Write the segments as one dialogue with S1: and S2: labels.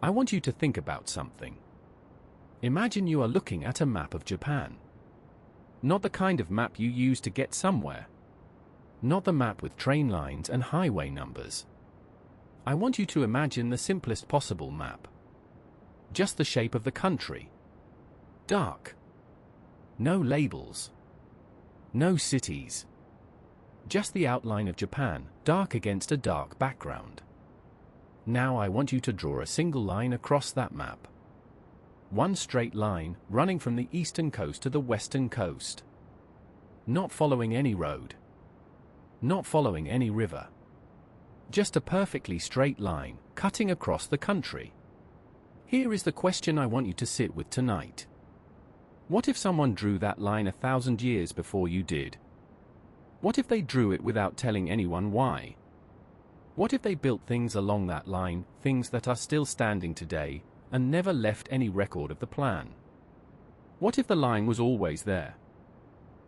S1: I want you to think about something. Imagine you are looking at a map of Japan. Not the kind of map you use to get somewhere. Not the map with train lines and highway numbers. I want you to imagine the simplest possible map. Just the shape of the country. Dark. No labels. No cities. Just the outline of Japan, dark against a dark background. Now I want you to draw a single line across that map. One straight line, running from the eastern coast to the western coast. Not following any road. Not following any river. Just a perfectly straight line, cutting across the country. Here is the question I want you to sit with tonight. What if someone drew that line 1,000 years before you did? What if they drew it without telling anyone why? What if they built things along that line, things that are still standing today, and never left any record of the plan? What if the line was always there?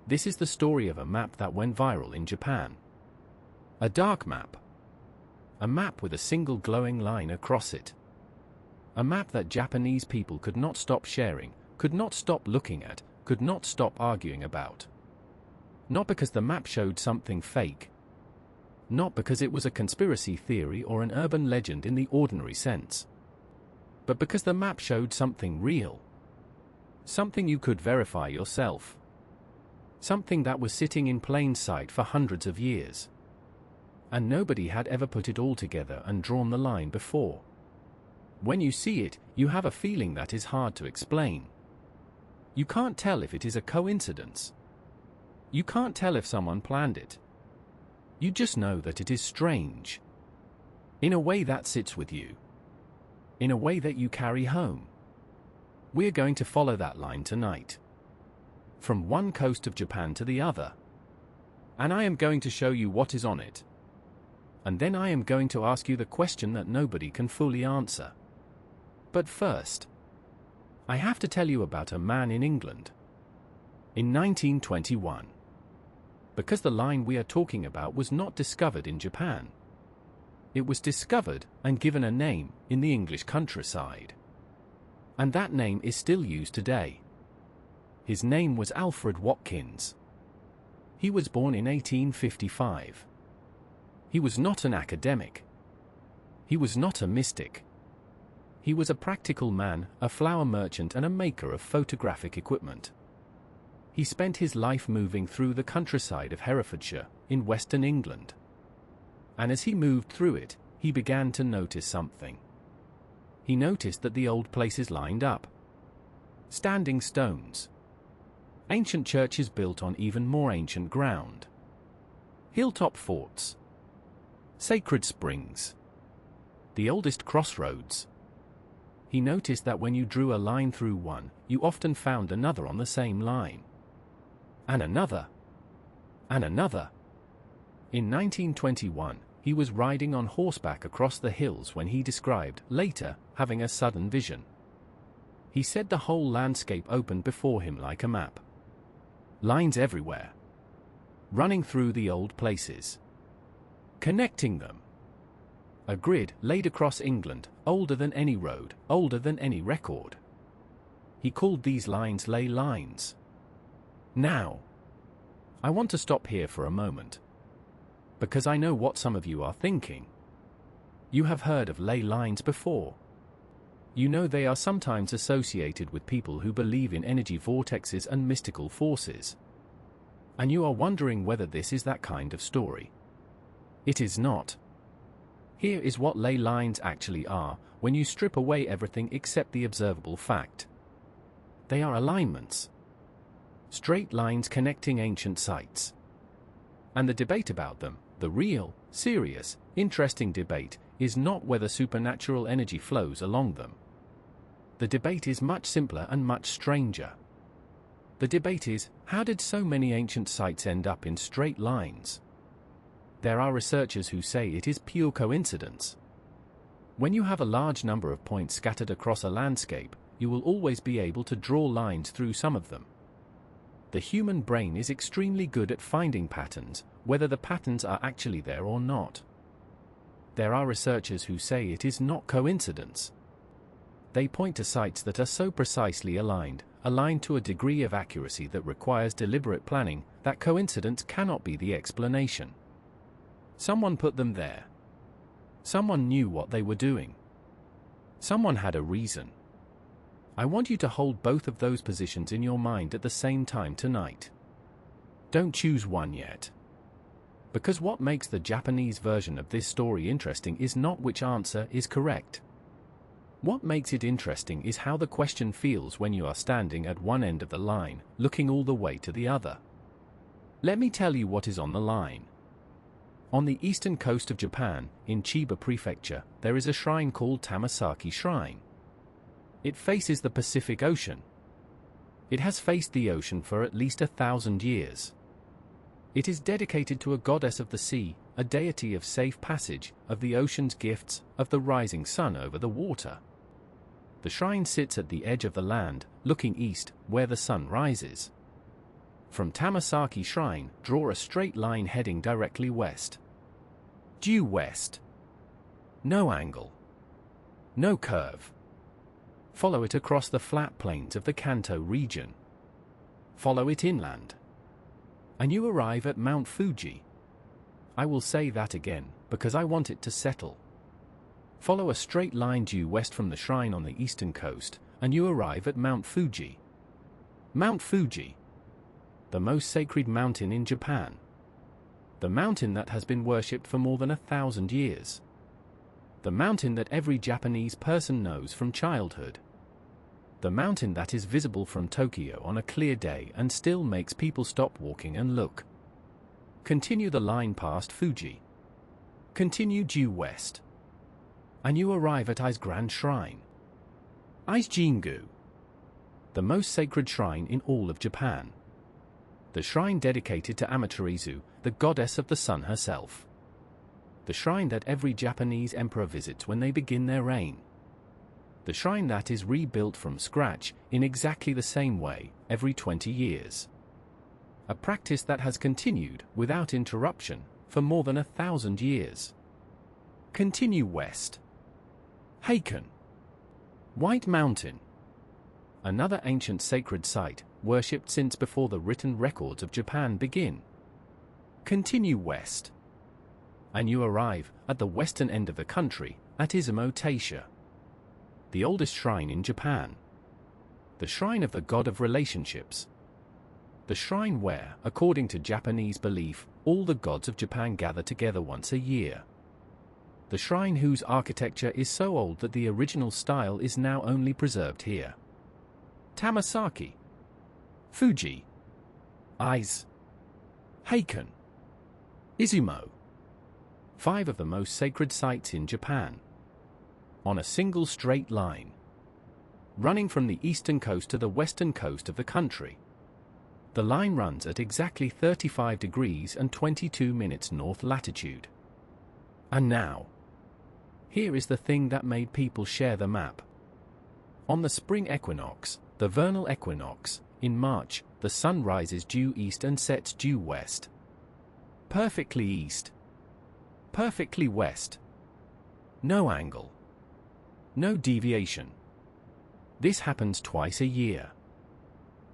S1: This is the story of a map that went viral in Japan. A dark map. A map with a single glowing line across it. A map that Japanese people could not stop sharing, could not stop looking at, could not stop arguing about. Not because the map showed something fake. Not because it was a conspiracy theory or an urban legend in the ordinary sense. But because the map showed something real. Something you could verify yourself. Something that was sitting in plain sight for hundreds of years. And nobody had ever put it all together and drawn the line before. When you see it, you have a feeling that is hard to explain. You can't tell if it is a coincidence. You can't tell if someone planned it. You just know that it is strange. In a way that sits with you. In a way that you carry home. We're going to follow that line tonight. From one coast of Japan to the other. And I am going to show you what is on it. And then I am going to ask you the question that nobody can fully answer. But first, I have to tell you about a man in England. In 1921. Because the line we are talking about was not discovered in Japan. It was discovered and given a name in the English countryside. And that name is still used today. His name was Alfred Watkins. He was born in 1855. He was not an academic. He was not a mystic. He was a practical man, a flour merchant and a maker of photographic equipment. He spent his life moving through the countryside of Herefordshire, in western England. And as he moved through it, he began to notice something. He noticed that the old places lined up. Standing stones. Ancient churches built on even more ancient ground. Hilltop forts. Sacred springs. The oldest crossroads. He noticed that when you drew a line through one, you often found another on the same line. And another. And another. In 1921, he was riding on horseback across the hills when he described, later, having a sudden vision. He said the whole landscape opened before him like a map. Lines everywhere. Running through the old places. Connecting them. A grid laid across England, older than any road, older than any record. He called these lines ley lines. Now, I want to stop here for a moment. Because I know what some of you are thinking. You have heard of ley lines before. You know they are sometimes associated with people who believe in energy vortexes and mystical forces. And you are wondering whether this is that kind of story. It is not. Here is what ley lines actually are, when you strip away everything except the observable fact. They are alignments. Straight lines connecting ancient sites. And the debate about them, the real, serious, interesting debate, is not whether supernatural energy flows along them. The debate is much simpler and much stranger. The debate is, how did so many ancient sites end up in straight lines? There are researchers who say it is pure coincidence. When you have a large number of points scattered across a landscape, you will always be able to draw lines through some of them. The human brain is extremely good at finding patterns, whether the patterns are actually there or not. There are researchers who say it is not coincidence. They point to sites that are so precisely aligned to a degree of accuracy that requires deliberate planning, that coincidence cannot be the explanation. Someone put them there. Someone knew what they were doing. Someone had a reason. I want you to hold both of those positions in your mind at the same time tonight. Don't choose one yet. Because what makes the Japanese version of this story interesting is not which answer is correct. What makes it interesting is how the question feels when you are standing at one end of the line, looking all the way to the other. Let me tell you what is on the line. On the eastern coast of Japan, in Chiba Prefecture, there is a shrine called Tamasaki Shrine. It faces the Pacific Ocean. It has faced the ocean for at least 1,000 years. It is dedicated to a goddess of the sea, a deity of safe passage, of the ocean's gifts, of the rising sun over the water. The shrine sits at the edge of the land, looking east, where the sun rises. From Tamasaki Shrine, draw a straight line heading directly west. Due west. No angle. No curve. Follow it across the flat plains of the Kanto region. Follow it inland. And you arrive at Mount Fuji. I will say that again, because I want it to settle. Follow a straight line due west from the shrine on the eastern coast, and you arrive at Mount Fuji. Mount Fuji. The most sacred mountain in Japan. The mountain that has been worshipped for more than 1,000 years. The mountain that every Japanese person knows from childhood. The mountain that is visible from Tokyo on a clear day and still makes people stop walking and look. Continue the line past Fuji. Continue due west. And you arrive at Ai's Grand Shrine. Ai's Jingu. The most sacred shrine in all of Japan. The shrine dedicated to Amaterasu, the goddess of the sun herself. The shrine that every Japanese emperor visits when they begin their reign. The shrine that is rebuilt from scratch, in exactly the same way, every 20 years. A practice that has continued, without interruption, for more than 1,000 years. Continue west. Heikan. White Mountain. Another ancient sacred site, worshipped since before the written records of Japan begin. Continue west. And you arrive, at the western end of the country, at Izumo Taisha. The oldest shrine in Japan. The shrine of the god of relationships. The shrine where, according to Japanese belief, all the gods of Japan gather together once a year. The shrine whose architecture is so old that the original style is now only preserved here. Tamasaki. Fuji. Aiz. Heikan. Izumo. 5 of the most sacred sites in Japan. On a single straight line. Running from the eastern coast to the western coast of the country. The line runs at exactly 35 degrees and 22 minutes north latitude. And now, here is the thing that made people share the map. On the spring equinox, the vernal equinox, in March, the sun rises due east and sets due west. Perfectly east. Perfectly west. No angle. No deviation. This happens twice a year.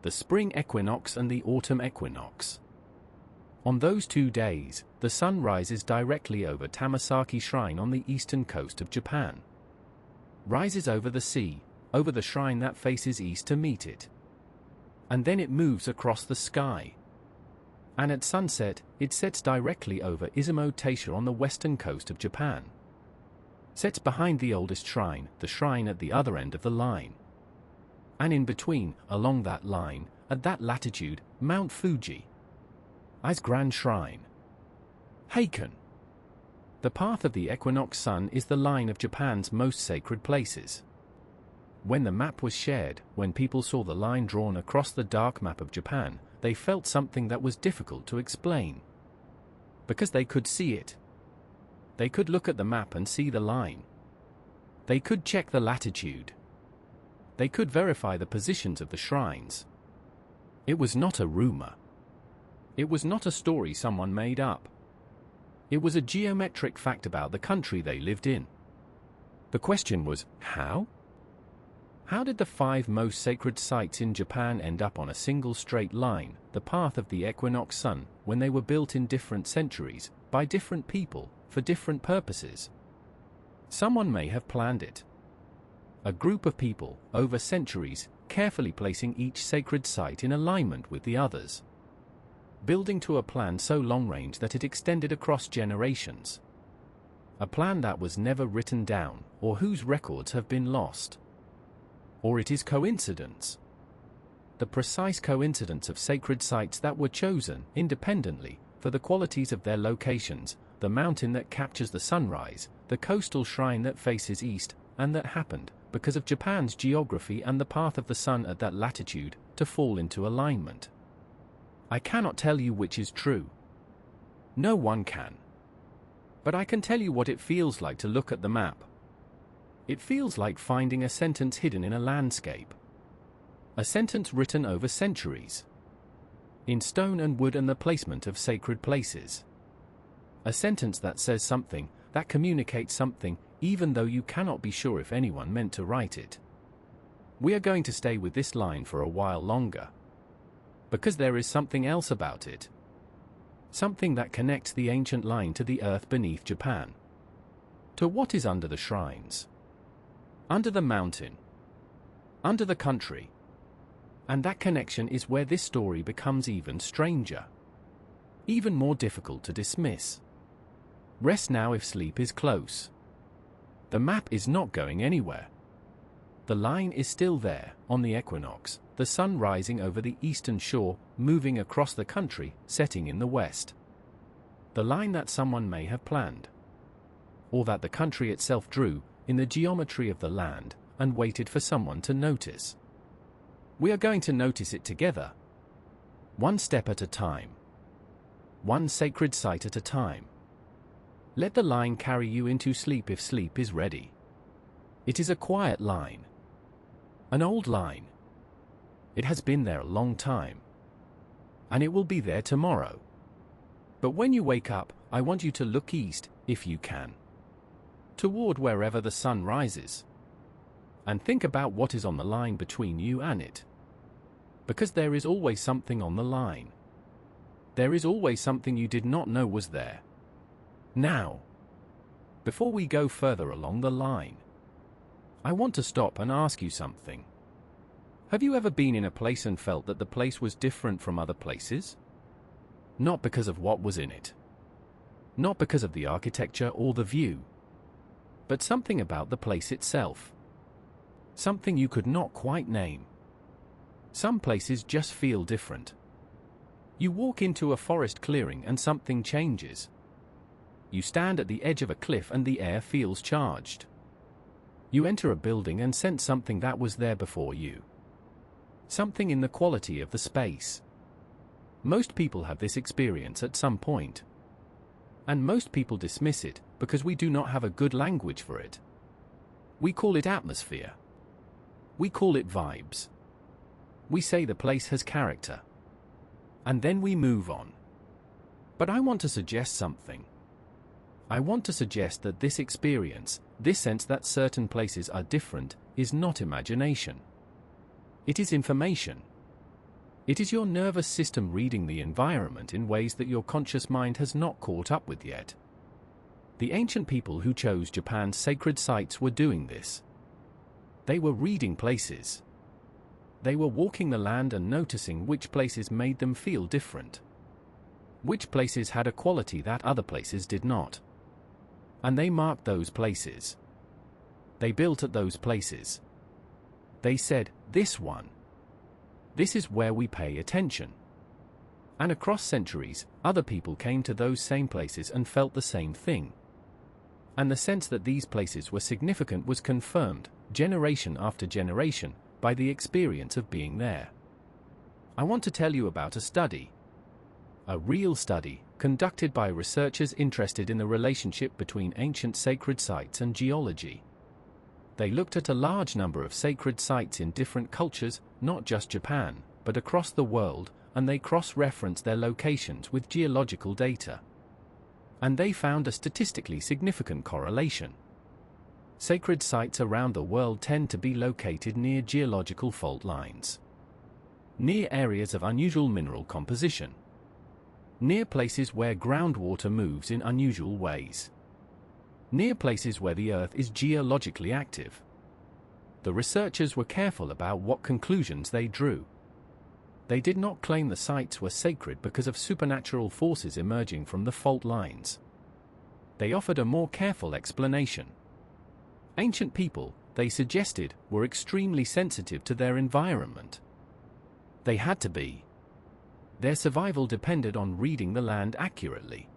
S1: The spring equinox and the autumn equinox. On those 2 days, the sun rises directly over Tamasaki Shrine on the eastern coast of Japan. Rises over the sea, over the shrine that faces east to meet it. And then it moves across the sky. And at sunset, it sets directly over Izumo Taisha on the western coast of Japan. Sets behind the oldest shrine, the shrine at the other end of the line. And in between, along that line, at that latitude, Mount Fuji. Ai's Grand Shrine. Heikan. The path of the equinox sun is the line of Japan's most sacred places. When the map was shared, when people saw the line drawn across the dark map of Japan, they felt something that was difficult to explain. Because they could see it. They could look at the map and see the line. They could check the latitude. They could verify the positions of the shrines. It was not a rumor. It was not a story someone made up. It was a geometric fact about the country they lived in. The question was, how? How did the 5 most sacred sites in Japan end up on a single straight line, the path of the equinox sun, when they were built in different centuries, by different people, for different purposes? Someone may have planned it. A group of people, over centuries, carefully placing each sacred site in alignment with the others. Building to a plan so long-range that it extended across generations. A plan that was never written down, or whose records have been lost. Or it is coincidence. The precise coincidence of sacred sites that were chosen, independently, for the qualities of their locations, the mountain that captures the sunrise, the coastal shrine that faces east, and that happened, because of Japan's geography and the path of the sun at that latitude, to fall into alignment. I cannot tell you which is true. No one can. But I can tell you what it feels like to look at the map. It feels like finding a sentence hidden in a landscape. A sentence written over centuries. In stone and wood and the placement of sacred places. A sentence that says something, that communicates something, even though you cannot be sure if anyone meant to write it. We are going to stay with this line for a while longer. Because there is something else about it. Something that connects the ancient line to the earth beneath Japan. To what is under the shrines. Under the mountain. Under the country. And that connection is where this story becomes even stranger. Even more difficult to dismiss. Rest now if sleep is close. The map is not going anywhere. The line is still there, on the equinox, the sun rising over the eastern shore, moving across the country, setting in the west. The line that someone may have planned. Or that the country itself drew, in the geometry of the land, and waited for someone to notice. We are going to notice it together. One step at a time. One sacred site at a time. Let the line carry you into sleep if sleep is ready. It is a quiet line. An old line. It has been there a long time. And it will be there tomorrow. But when you wake up, I want you to look east, if you can. Toward wherever the sun rises. And think about what is on the line between you and it. Because there is always something on the line. There is always something you did not know was there. Now, before we go further along the line, I want to stop and ask you something. Have you ever been in a place and felt that the place was different from other places? Not because of what was in it. Not because of the architecture or the view. But something about the place itself. Something you could not quite name. Some places just feel different. You walk into a forest clearing and something changes. You stand at the edge of a cliff and the air feels charged. You enter a building and sense something that was there before you. Something in the quality of the space. Most people have this experience at some point. And most people dismiss it because we do not have a good language for it. We call it atmosphere. We call it vibes. We say the place has character. And then we move on. But I want to suggest something. I want to suggest that this experience, this sense that certain places are different, is not imagination. It is information. It is your nervous system reading the environment in ways that your conscious mind has not caught up with yet. The ancient people who chose Japan's sacred sites were doing this. They were reading places. They were walking the land and noticing which places made them feel different. Which places had a quality that other places did not. And they marked those places. They built at those places. They said, this one. This is where we pay attention. And across centuries, other people came to those same places and felt the same thing. And the sense that these places were significant was confirmed, generation after generation, by the experience of being there. I want to tell you about a study. A real study, conducted by researchers interested in the relationship between ancient sacred sites and geology. They looked at a large number of sacred sites in different cultures, not just Japan, but across the world, and they cross-referenced their locations with geological data. And they found a statistically significant correlation. Sacred sites around the world tend to be located near geological fault lines, near areas of unusual mineral composition, near places where groundwater moves in unusual ways, near places where the Earth is geologically active. The researchers were careful about what conclusions they drew. They did not claim the sites were sacred because of supernatural forces emerging from the fault lines. They offered a more careful explanation. Ancient people, they suggested, were extremely sensitive to their environment. They had to be. Their survival depended on reading the land accurately.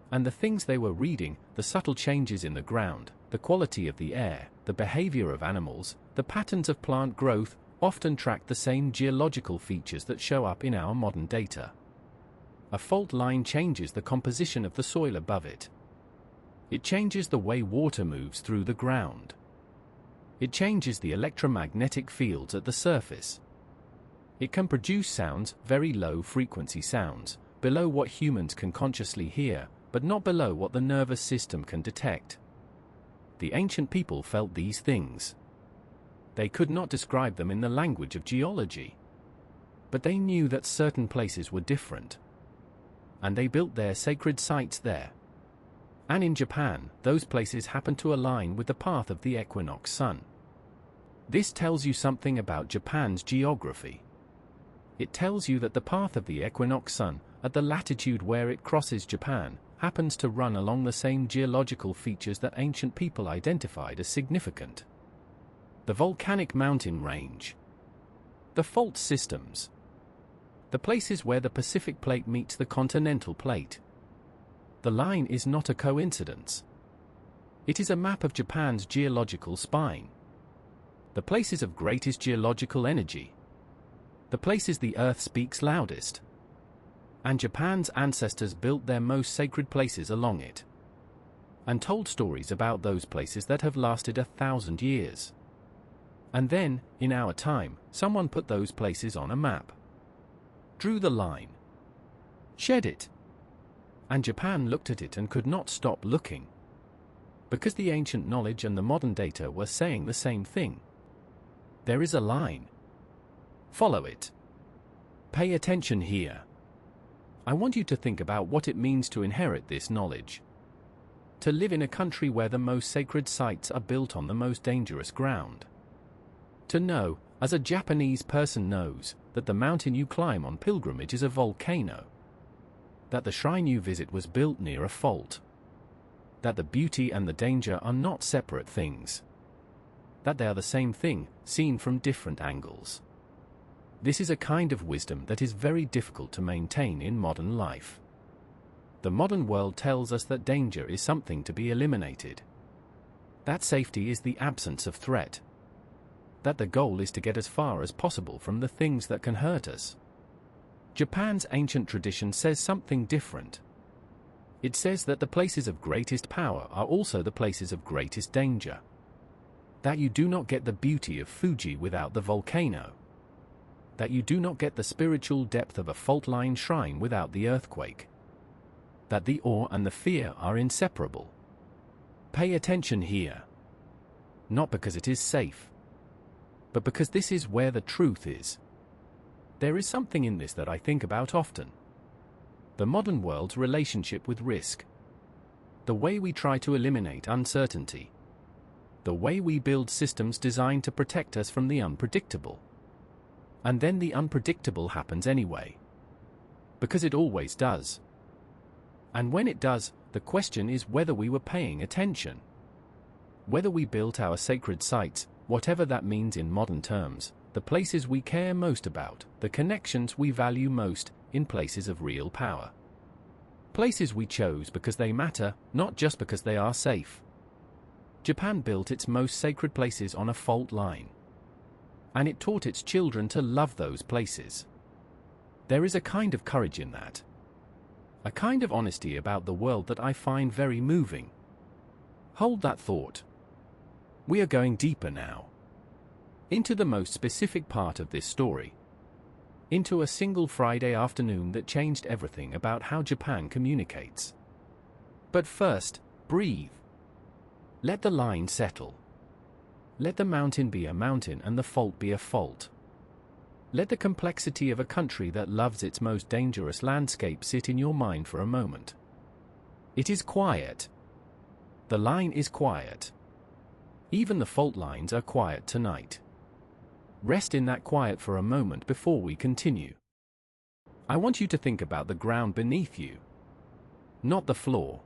S1: And the things they were reading, the subtle changes in the ground, the quality of the air, the behavior of animals, the patterns of plant growth, often tracked the same geological features that show up in our modern data. A fault line changes the composition of the soil above it. It changes the way water moves through the ground. It changes the electromagnetic fields at the surface. It can produce sounds, very low-frequency sounds, below what humans can consciously hear, but not below what the nervous system can detect. The ancient people felt these things. They could not describe them in the language of geology. But they knew that certain places were different. And they built their sacred sites there. And in Japan, those places happen to align with the path of the equinox sun. This tells you something about Japan's geography. It tells you that the path of the equinox sun, at the latitude where it crosses Japan, happens to run along the same geological features that ancient people identified as significant. The volcanic mountain range, the fault systems, the places where the Pacific plate meets the continental plate. The line is not a coincidence. It is a map of Japan's geological spine. The places of greatest geological energy. The places the Earth speaks loudest. And Japan's ancestors built their most sacred places along it. And told stories about those places that have lasted 1,000 years. And then, in our time, someone put those places on a map. Drew the line. Shed it. And Japan looked at it and could not stop looking. Because the ancient knowledge and the modern data were saying the same thing. There is a line. Follow it. Pay attention here. I want you to think about what it means to inherit this knowledge. To live in a country where the most sacred sites are built on the most dangerous ground. To know, as a Japanese person knows, that the mountain you climb on pilgrimage is a volcano. That the shrine you visit was built near a fault. That the beauty and the danger are not separate things. That they are the same thing, seen from different angles. This is a kind of wisdom that is very difficult to maintain in modern life. The modern world tells us that danger is something to be eliminated. That safety is the absence of threat. That the goal is to get as far as possible from the things that can hurt us. Japan's ancient tradition says something different. It says that the places of greatest power are also the places of greatest danger. That you do not get the beauty of Fuji without the volcano. That you do not get the spiritual depth of a fault-line shrine without the earthquake. That the awe and the fear are inseparable. Pay attention here. Not because it is safe, but because this is where the truth is. There is something in this that I think about often. The modern world's relationship with risk. The way we try to eliminate uncertainty. The way we build systems designed to protect us from the unpredictable. And then the unpredictable happens anyway. Because it always does. And when it does, the question is whether we were paying attention. Whether we built our sacred sites, whatever that means in modern terms, the places we care most about, the connections we value most, in places of real power. Places we chose because they matter, not just because they are safe. Japan built its most sacred places on a fault line. And it taught its children to love those places. There is a kind of courage in that. A kind of honesty about the world that I find very moving. Hold that thought. We are going deeper now. Into the most specific part of this story. Into a single Friday afternoon that changed everything about how Japan communicates. But first, breathe. Let the line settle. Let the mountain be a mountain and the fault be a fault. Let the complexity of a country that loves its most dangerous landscape sit in your mind for a moment. It is quiet. The line is quiet. Even the fault lines are quiet tonight. Rest in that quiet for a moment before we continue. I want you to think about the ground beneath you. Not the floor.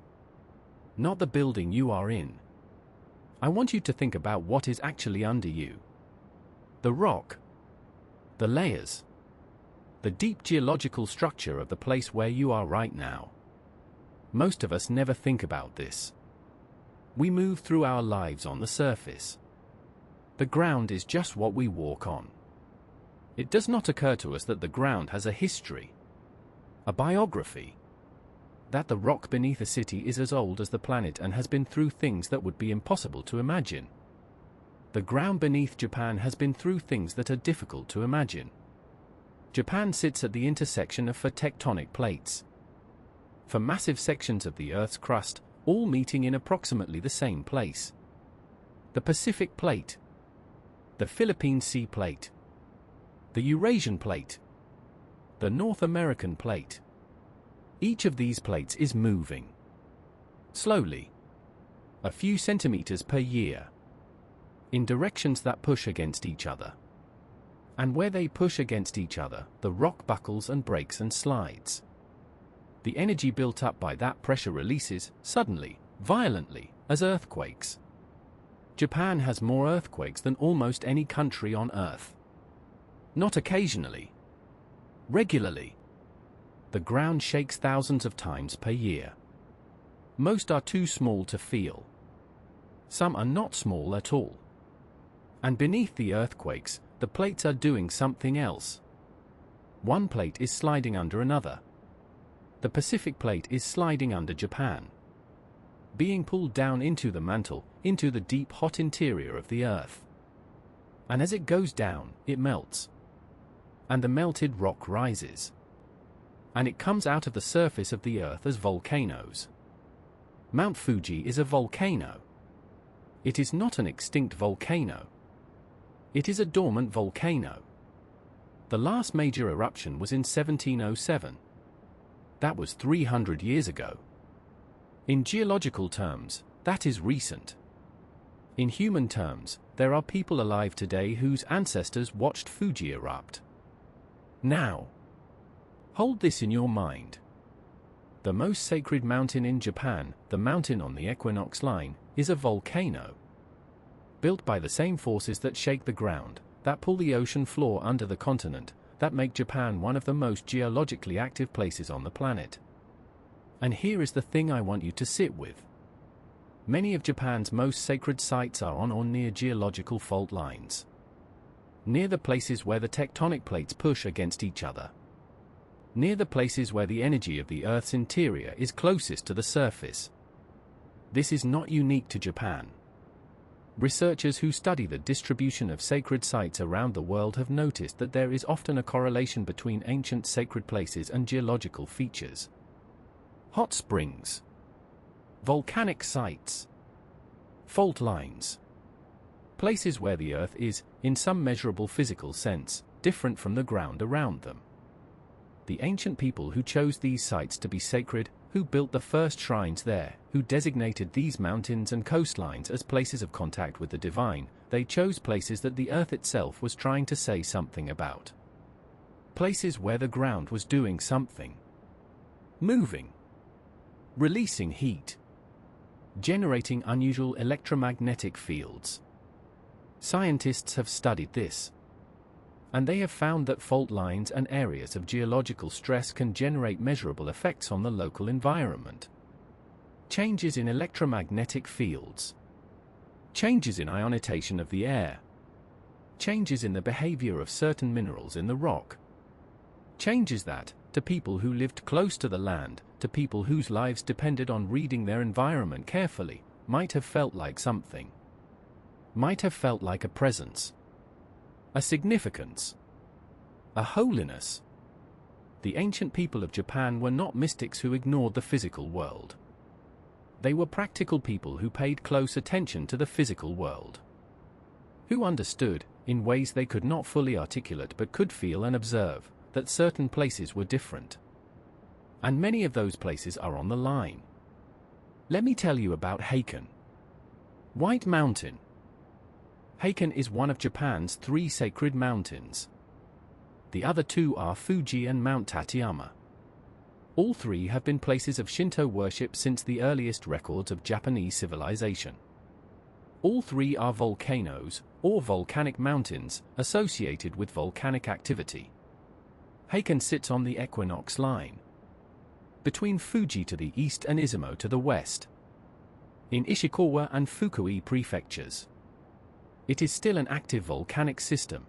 S1: Not the building you are in. I want you to think about what is actually under you. The rock. The layers. The deep geological structure of the place where you are right now. Most of us never think about this. We move through our lives on the surface. The ground is just what we walk on. It does not occur to us that the ground has a history, a biography, that the rock beneath a city is as old as the planet and has been through things that would be impossible to imagine. The ground beneath Japan has been through things that are difficult to imagine. Japan sits at the intersection of four tectonic plates. For massive sections of the Earth's crust, all meeting in approximately the same place. The Pacific Plate, the Philippine Sea Plate, the Eurasian Plate, the North American Plate. Each of these plates is moving. Slowly. A few centimeters per year. In directions that push against each other. And where they push against each other, the rock buckles and breaks and slides. The energy built up by that pressure releases, suddenly, violently, as earthquakes. Japan has more earthquakes than almost any country on Earth. Not occasionally. Regularly. The ground shakes thousands of times per year. Most are too small to feel. Some are not small at all. And beneath the earthquakes, the plates are doing something else. One plate is sliding under another. The Pacific Plate is sliding under Japan. Being pulled down into the mantle, into the deep hot interior of the Earth. And as it goes down, it melts. And the melted rock rises. And it comes out of the surface of the Earth as volcanoes. Mount Fuji is a volcano. It is not an extinct volcano. It is a dormant volcano. The last major eruption was in 1707. That was 300 years ago. In geological terms, that is recent. In human terms, there are people alive today whose ancestors watched Fuji erupt. Now, hold this in your mind. The most sacred mountain in Japan, the mountain on the equinox line, is a volcano. Built by the same forces that shake the ground, that pull the ocean floor under the continent, that make Japan one of the most geologically active places on the planet. And here is the thing I want you to sit with. Many of Japan's most sacred sites are on or near geological fault lines. Near the places where the tectonic plates push against each other. Near the places where the energy of the Earth's interior is closest to the surface. This is not unique to Japan. Researchers who study the distribution of sacred sites around the world have noticed that there is often a correlation between ancient sacred places and geological features. Hot springs. Volcanic sites. Fault lines. Places where the Earth is, in some measurable physical sense, different from the ground around them. The ancient people who chose these sites to be sacred, who built the first shrines there, who designated these mountains and coastlines as places of contact with the divine, they chose places that the Earth itself was trying to say something about. Places where the ground was doing something. Moving. Releasing heat. Generating unusual electromagnetic fields. Scientists have studied this. And they have found that fault lines and areas of geological stress can generate measurable effects on the local environment. Changes in electromagnetic fields. Changes in ionization of the air. Changes in the behavior of certain minerals in the rock. Changes that, to people who lived close to the land, to people whose lives depended on reading their environment carefully, might have felt like something. Might have felt like a presence. A significance. A holiness. The ancient people of Japan were not mystics who ignored the physical world. They were practical people who paid close attention to the physical world. Who understood, in ways they could not fully articulate but could feel and observe, that certain places were different. And many of those places are on the line. Let me tell you about Heikan. White Mountain. Heikan is one of Japan's 3 sacred mountains. The other 2 are Fuji and Mount Tateyama. All 3 have been places of Shinto worship since the earliest records of Japanese civilization. All 3 are volcanoes, or volcanic mountains, associated with volcanic activity. Heikan sits on the equinox line, between Fuji to the east and Izumo to the west, in Ishikawa and Fukui prefectures. It is still an active volcanic system.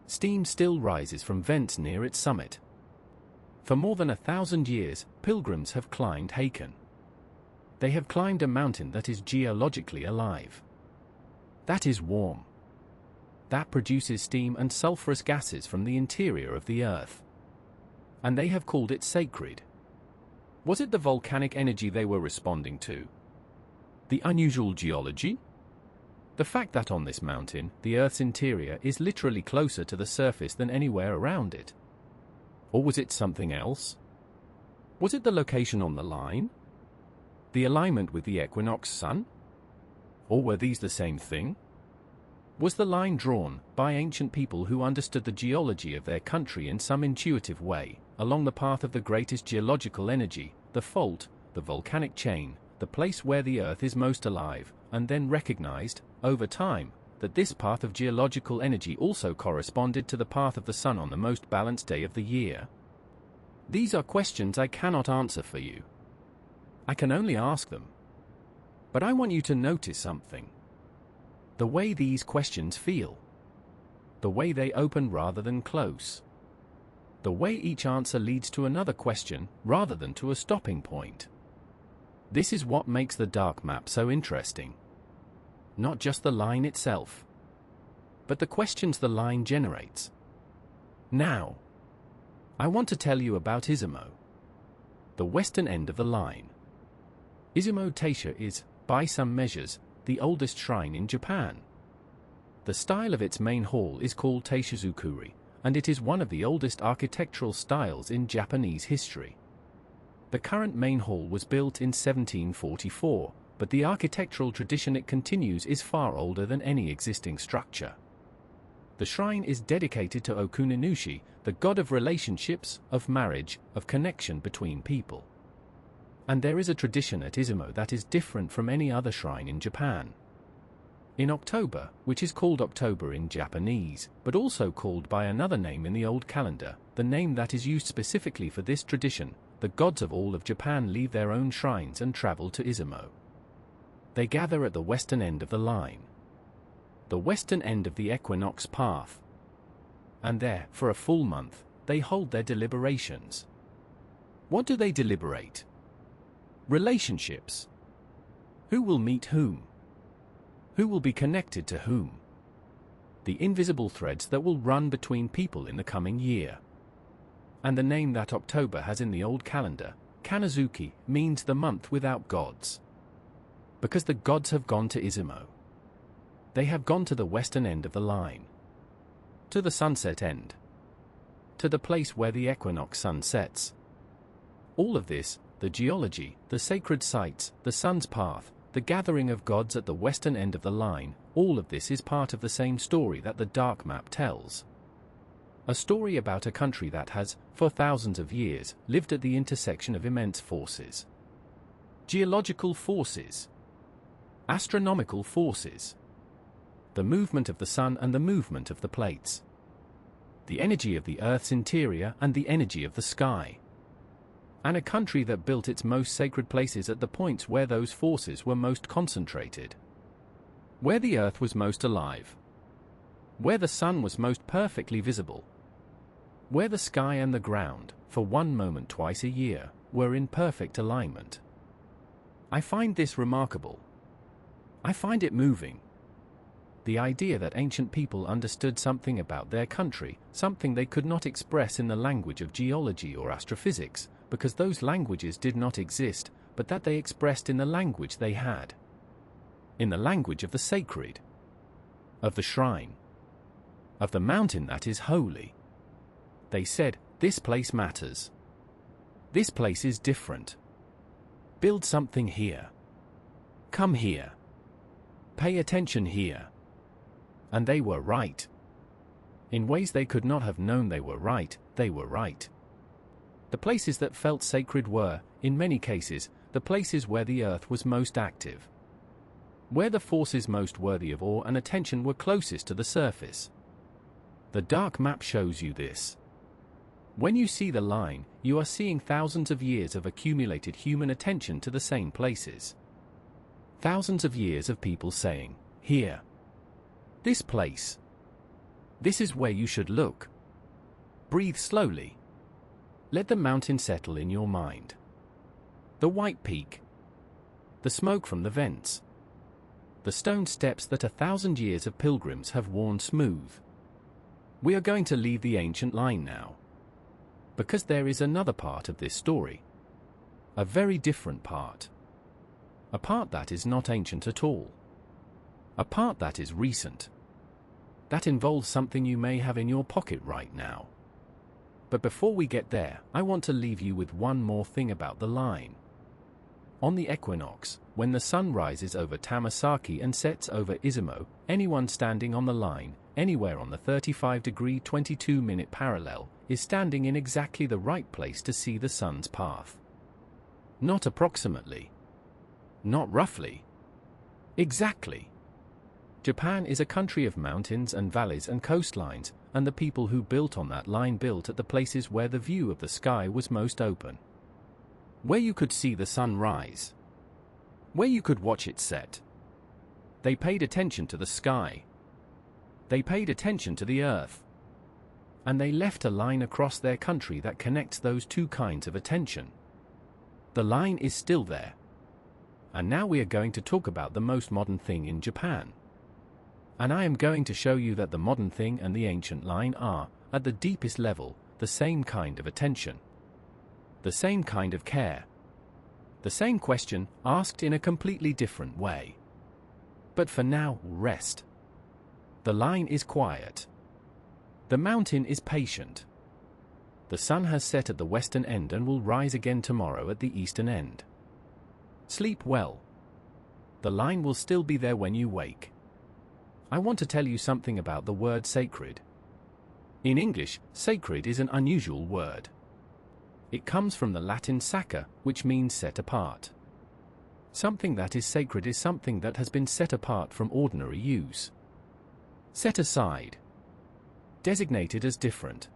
S1: Steam still rises from vents near its summit. For more than 1,000 years, pilgrims have climbed Heikan. They have climbed a mountain that is geologically alive. That is warm. That produces steam and sulfurous gases from the interior of the earth. And they have called it sacred. Was it the volcanic energy they were responding to? The unusual geology? The fact that on this mountain, the Earth's interior is literally closer to the surface than anywhere around it? Or was it something else? Was it the location on the line? The alignment with the equinox sun? Or were these the same thing? Was the line drawn by ancient people who understood the geology of their country in some intuitive way, along the path of the greatest geological energy, the fault, the volcanic chain, the place where the Earth is most alive, and then recognized, over time, that this path of geological energy also corresponded to the path of the sun on the most balanced day of the year? These are questions I cannot answer for you. I can only ask them. But I want you to notice something. The way these questions feel. The way they open rather than close. The way each answer leads to another question rather than to a stopping point. This is what makes the dark map so interesting. Not just the line itself, but the questions the line generates. Now, I want to tell you about Izumo, the western end of the line. Izumo Taisha is, by some measures, the oldest shrine in Japan. The style of its main hall is called Taishizukuri, and it is one of the oldest architectural styles in Japanese history. The current main hall was built in 1744, but the architectural tradition it continues is far older than any existing structure. The shrine is dedicated to Okuninushi, the god of relationships, of marriage, of connection between people. And there is a tradition at Izumo that is different from any other shrine in Japan. In October, which is called October in Japanese, but also called by another name in the old calendar, the name that is used specifically for this tradition, the gods of all of Japan leave their own shrines and travel to Izumo. They gather at the western end of the line, the western end of the equinox path. And there, for a full month, they hold their deliberations. What do they deliberate? Relationships. Who will meet whom? Who will be connected to whom? The invisible threads that will run between people in the coming year. And the name that October has in the old calendar, Kanazuki, means the month without gods. Because the gods have gone to Izumo. They have gone to the western end of the line. To the sunset end. To the place where the equinox sun sets. All of this, the geology, the sacred sites, the sun's path, the gathering of gods at the western end of the line, all of this is part of the same story that the dark map tells. A story about a country that has, for thousands of years, lived at the intersection of immense forces. Geological forces. Astronomical forces. The movement of the sun and the movement of the plates. The energy of the Earth's interior and the energy of the sky. And a country that built its most sacred places at the points where those forces were most concentrated. Where the Earth was most alive. Where the sun was most perfectly visible. Where the sky and the ground, for one moment twice a year, were in perfect alignment. I find this remarkable. I find it moving. The idea that ancient people understood something about their country, something they could not express in the language of geology or astrophysics, because those languages did not exist, but that they expressed in the language they had. In the language of the sacred, of the shrine, of the mountain that is holy. They said, "This place matters. This place is different. Build something here. Come here. Pay attention here." And they were right. In ways they could not have known they were right, they were right. The places that felt sacred were, in many cases, the places where the earth was most active, where the forces most worthy of awe and attention were closest to the surface. The dark map shows you this. When you see the line, you are seeing thousands of years of accumulated human attention to the same places. Thousands of years of people saying, "Here. This place. This is where you should look." Breathe slowly. Let the mountain settle in your mind. The white peak. The smoke from the vents. The stone steps that 1,000 years of pilgrims have worn smooth. We are going to leave the ancient line now, because there is another part of this story. A very different part. A part that is not ancient at all. A part that is recent. That involves something you may have in your pocket right now. But before we get there, I want to leave you with one more thing about the line. On the equinox, when the sun rises over Tamasaki and sets over Izumo, anyone standing on the line, anywhere on the 35° 22' parallel, is standing in exactly the right place to see the sun's path. Not approximately. Not roughly. Exactly. Japan is a country of mountains and valleys and coastlines, and the people who built on that line built at the places where the view of the sky was most open, where you could see the sun rise, where you could watch it set. They paid attention to the sky. They paid attention to the earth. And they left a line across their country that connects those two kinds of attention. The line is still there. And now we are going to talk about the most modern thing in Japan. And I am going to show you that the modern thing and the ancient line are, at the deepest level, the same kind of attention. The same kind of care. The same question, asked in a completely different way. But for now, rest. The line is quiet. The mountain is patient. The sun has set at the western end and will rise again tomorrow at the eastern end. Sleep well. The line will still be there when you wake. I want to tell you something about the word sacred. In English, sacred is an unusual word. It comes from the Latin sacra, which means set apart. Something that is sacred is something that has been set apart from ordinary use. Set aside. Designated as different.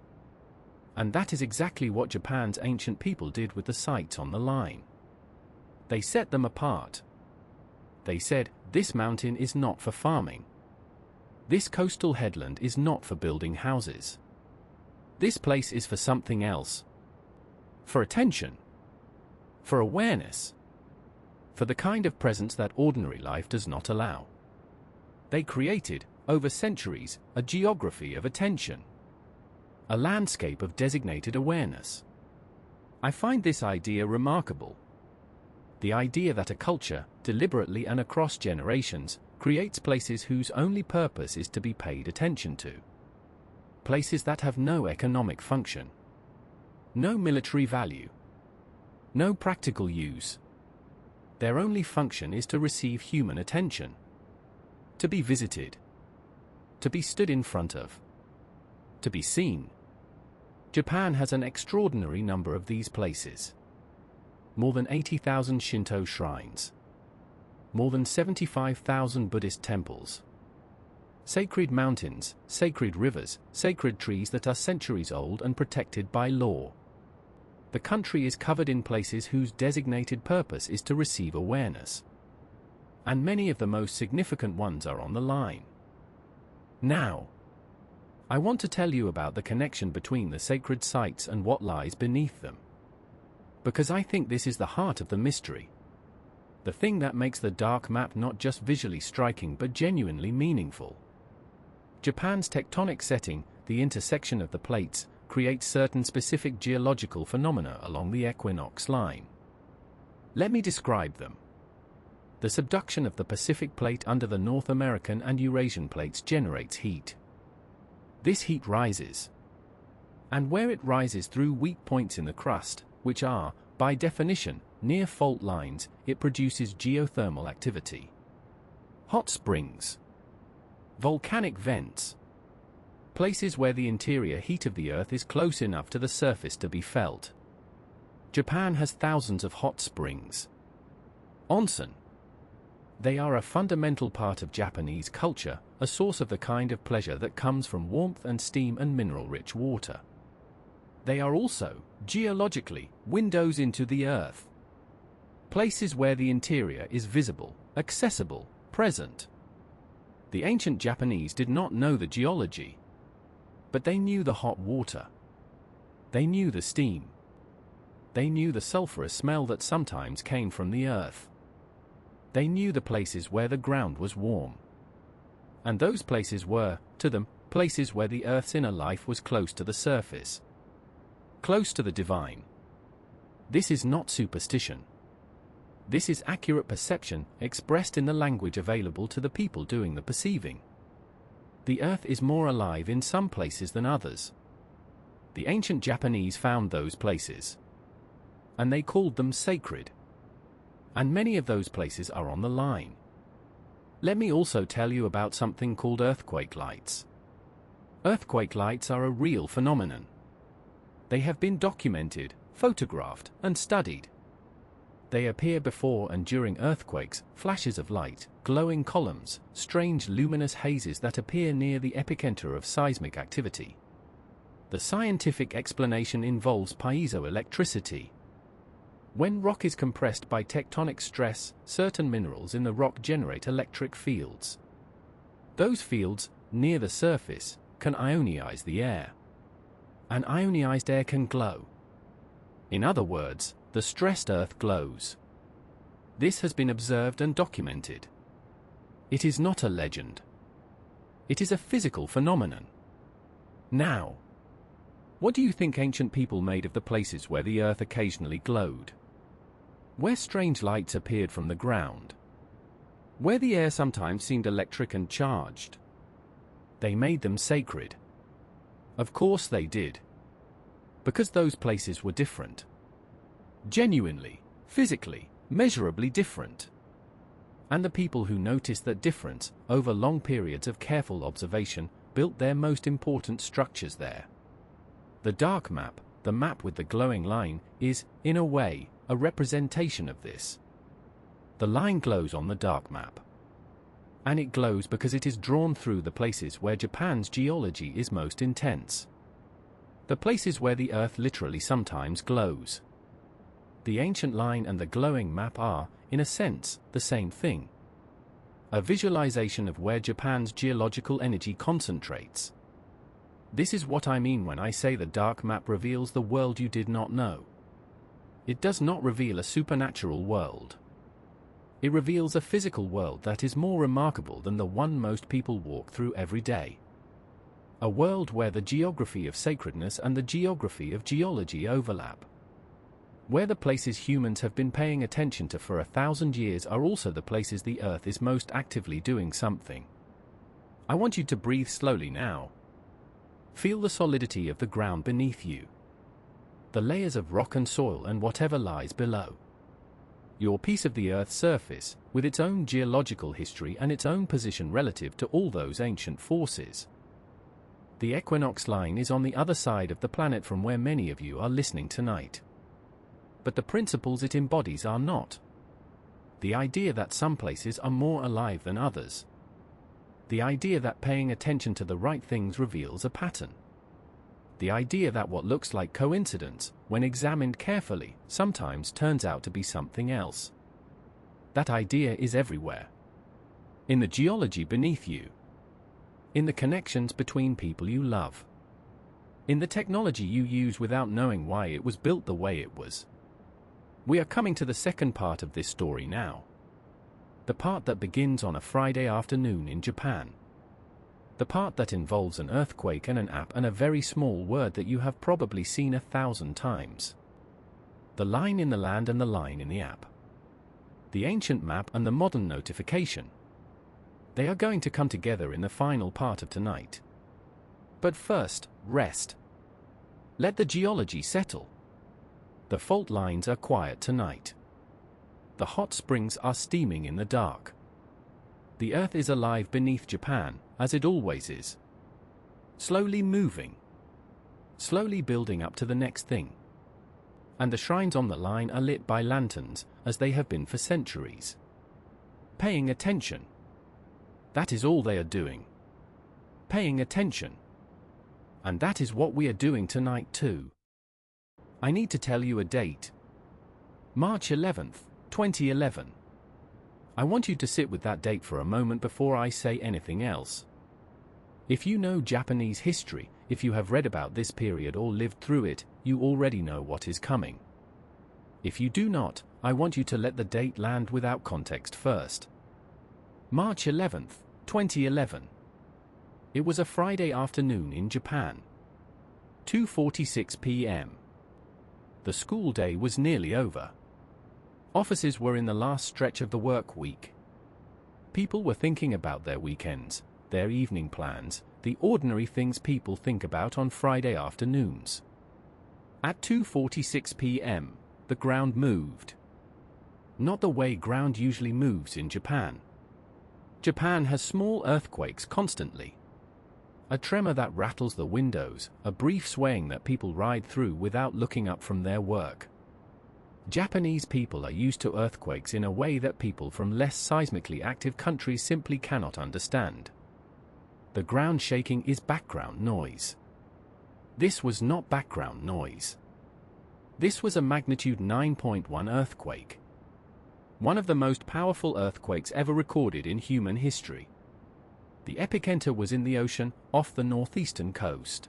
S1: And that is exactly what Japan's ancient people did with the sites on the line. They set them apart. They said, "This mountain is not for farming. This coastal headland is not for building houses. This place is for something else. For attention. For awareness. For the kind of presence that ordinary life does not allow." They created, over centuries, a geography of attention. A landscape of designated awareness. I find this idea remarkable. The idea that a culture, deliberately and across generations, creates places whose only purpose is to be paid attention to. Places that have no economic function. No military value. No practical use. Their only function is to receive human attention. To be visited. To be stood in front of. To be seen. Japan has an extraordinary number of these places. More than 80,000 Shinto shrines. More than 75,000 Buddhist temples. Sacred mountains, sacred rivers, sacred trees that are centuries old and protected by law. The country is covered in places whose designated purpose is to receive awareness. And many of the most significant ones are on the line. Now, I want to tell you about the connection between the sacred sites and what lies beneath them. Because I think this is the heart of the mystery. The thing that makes the dark map not just visually striking but genuinely meaningful. Japan's tectonic setting, the intersection of the plates, creates certain specific geological phenomena along the equinox line. Let me describe them. The subduction of the Pacific Plate under the North American and Eurasian plates generates heat. This heat rises. And where it rises through weak points in the crust, which are, by definition, near fault lines, it produces geothermal activity. Hot springs. Volcanic vents. Places where the interior heat of the Earth is close enough to the surface to be felt. Japan has thousands of hot springs. Onsen. They are a fundamental part of Japanese culture, a source of the kind of pleasure that comes from warmth and steam and mineral-rich water. They are also, geologically, windows into the Earth. Places where the interior is visible, accessible, present. The ancient Japanese did not know the geology. But they knew the hot water. They knew the steam. They knew the sulfurous smell that sometimes came from the earth. They knew the places where the ground was warm. And those places were, to them, places where the earth's inner life was close to the surface. Close to the divine. This is not superstition. This is accurate perception expressed in the language available to the people doing the perceiving. The earth is more alive in some places than others. The ancient Japanese found those places. And they called them sacred. And many of those places are on the line. Let me also tell you about something called earthquake lights. Earthquake lights are a real phenomenon. They have been documented, photographed, and studied. They appear before and during earthquakes, flashes of light, glowing columns, strange luminous hazes that appear near the epicenter of seismic activity. The scientific explanation involves piezoelectricity. When rock is compressed by tectonic stress, certain minerals in the rock generate electric fields. Those fields, near the surface, can ionize the air. And ionized air can glow. In other words, the stressed earth glows. This has been observed and documented. It is not a legend. It is a physical phenomenon. Now, what do you think ancient people made of the places where the earth occasionally glowed? Where strange lights appeared from the ground? Where the air sometimes seemed electric and charged? They made them sacred. Of course they did. Because those places were different. Genuinely, physically, measurably different. And the people who noticed that difference, over long periods of careful observation, built their most important structures there. The dark map, the map with the glowing line, is, in a way, a representation of this. The line glows on the dark map. And it glows because it is drawn through the places where Japan's geology is most intense. The places where the earth literally sometimes glows. The ancient line and the glowing map are, in a sense, the same thing. A visualization of where Japan's geological energy concentrates. This is what I mean when I say the dark map reveals the world you did not know. It does not reveal a supernatural world. It reveals a physical world that is more remarkable than the one most people walk through every day. A world where the geography of sacredness and the geography of geology overlap. Where the places humans have been paying attention to for 1,000 years are also the places the earth is most actively doing something. I want you to breathe slowly now. Feel the solidity of the ground beneath you. The layers of rock and soil and whatever lies below. Your piece of the Earth's surface, with its own geological history and its own position relative to all those ancient forces. The equinox line is on the other side of the planet from where many of you are listening tonight. But the principles it embodies are not. The idea that some places are more alive than others. The idea that paying attention to the right things reveals a pattern. The idea that what looks like coincidence, when examined carefully, sometimes turns out to be something else. That idea is everywhere. In the geology beneath you. In the connections between people you love. In the technology you use without knowing why it was built the way it was. We are coming to the second part of this story now. The part that begins on a Friday afternoon in Japan. The part that involves an earthquake and an app and a very small word that you have probably seen 1,000 times. The line in the land and the line in the app. The ancient map and the modern notification. They are going to come together in the final part of tonight. But first, rest. Let the geology settle. The fault lines are quiet tonight. The hot springs are steaming in the dark. The earth is alive beneath Japan, as it always is. Slowly moving. Slowly building up to the next thing. And the shrines on the line are lit by lanterns, as they have been for centuries. Paying attention. That is all they are doing. Paying attention. And that is what we are doing tonight too. I need to tell you a date. March 11th, 2011. I want you to sit with that date for a moment before I say anything else. If you know Japanese history, if you have read about this period or lived through it, you already know what is coming. If you do not, I want you to let the date land without context first. March 11th, 2011. It was a Friday afternoon in Japan. 2:46 p.m. The school day was nearly over. Offices were in the last stretch of the work week. People were thinking about their weekends, their evening plans, the ordinary things people think about on Friday afternoons. At 2:46 p.m., the ground moved. Not the way ground usually moves in Japan. Japan has small earthquakes constantly. A tremor that rattles the windows, a brief swaying that people ride through without looking up from their work. Japanese people are used to earthquakes in a way that people from less seismically active countries simply cannot understand. The ground shaking is background noise. This was not background noise. This was a magnitude 9.1 earthquake. One of the most powerful earthquakes ever recorded in human history. The epicenter was in the ocean, off the northeastern coast.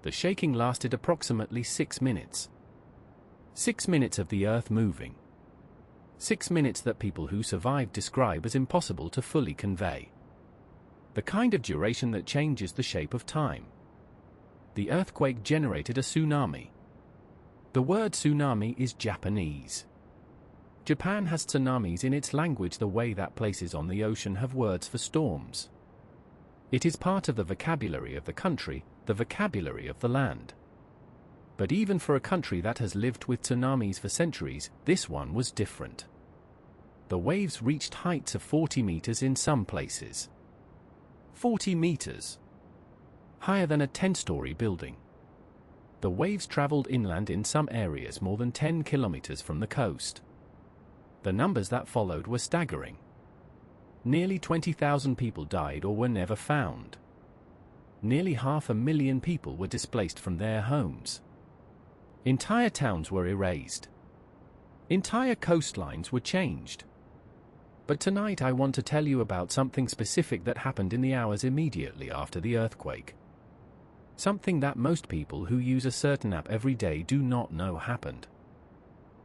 S1: The shaking lasted approximately 6 minutes. 6 minutes of the earth moving. 6 minutes that people who survived describe as impossible to fully convey. The kind of duration that changes the shape of time. The earthquake generated a tsunami. The word tsunami is Japanese. Japan has tsunamis in its language the way that places on the ocean have words for storms. It is part of the vocabulary of the country, the vocabulary of the land. But even for a country that has lived with tsunamis for centuries, this one was different. The waves reached heights of 40 meters in some places. 40 meters. Higher than a 10-story building. The waves traveled inland in some areas more than 10 kilometers from the coast. The numbers that followed were staggering. Nearly 20,000 people died or were never found. Nearly 500,000 people were displaced from their homes. Entire towns were erased. Entire coastlines were changed. But tonight I want to tell you about something specific that happened in the hours immediately after the earthquake. Something that most people who use a certain app every day do not know happened.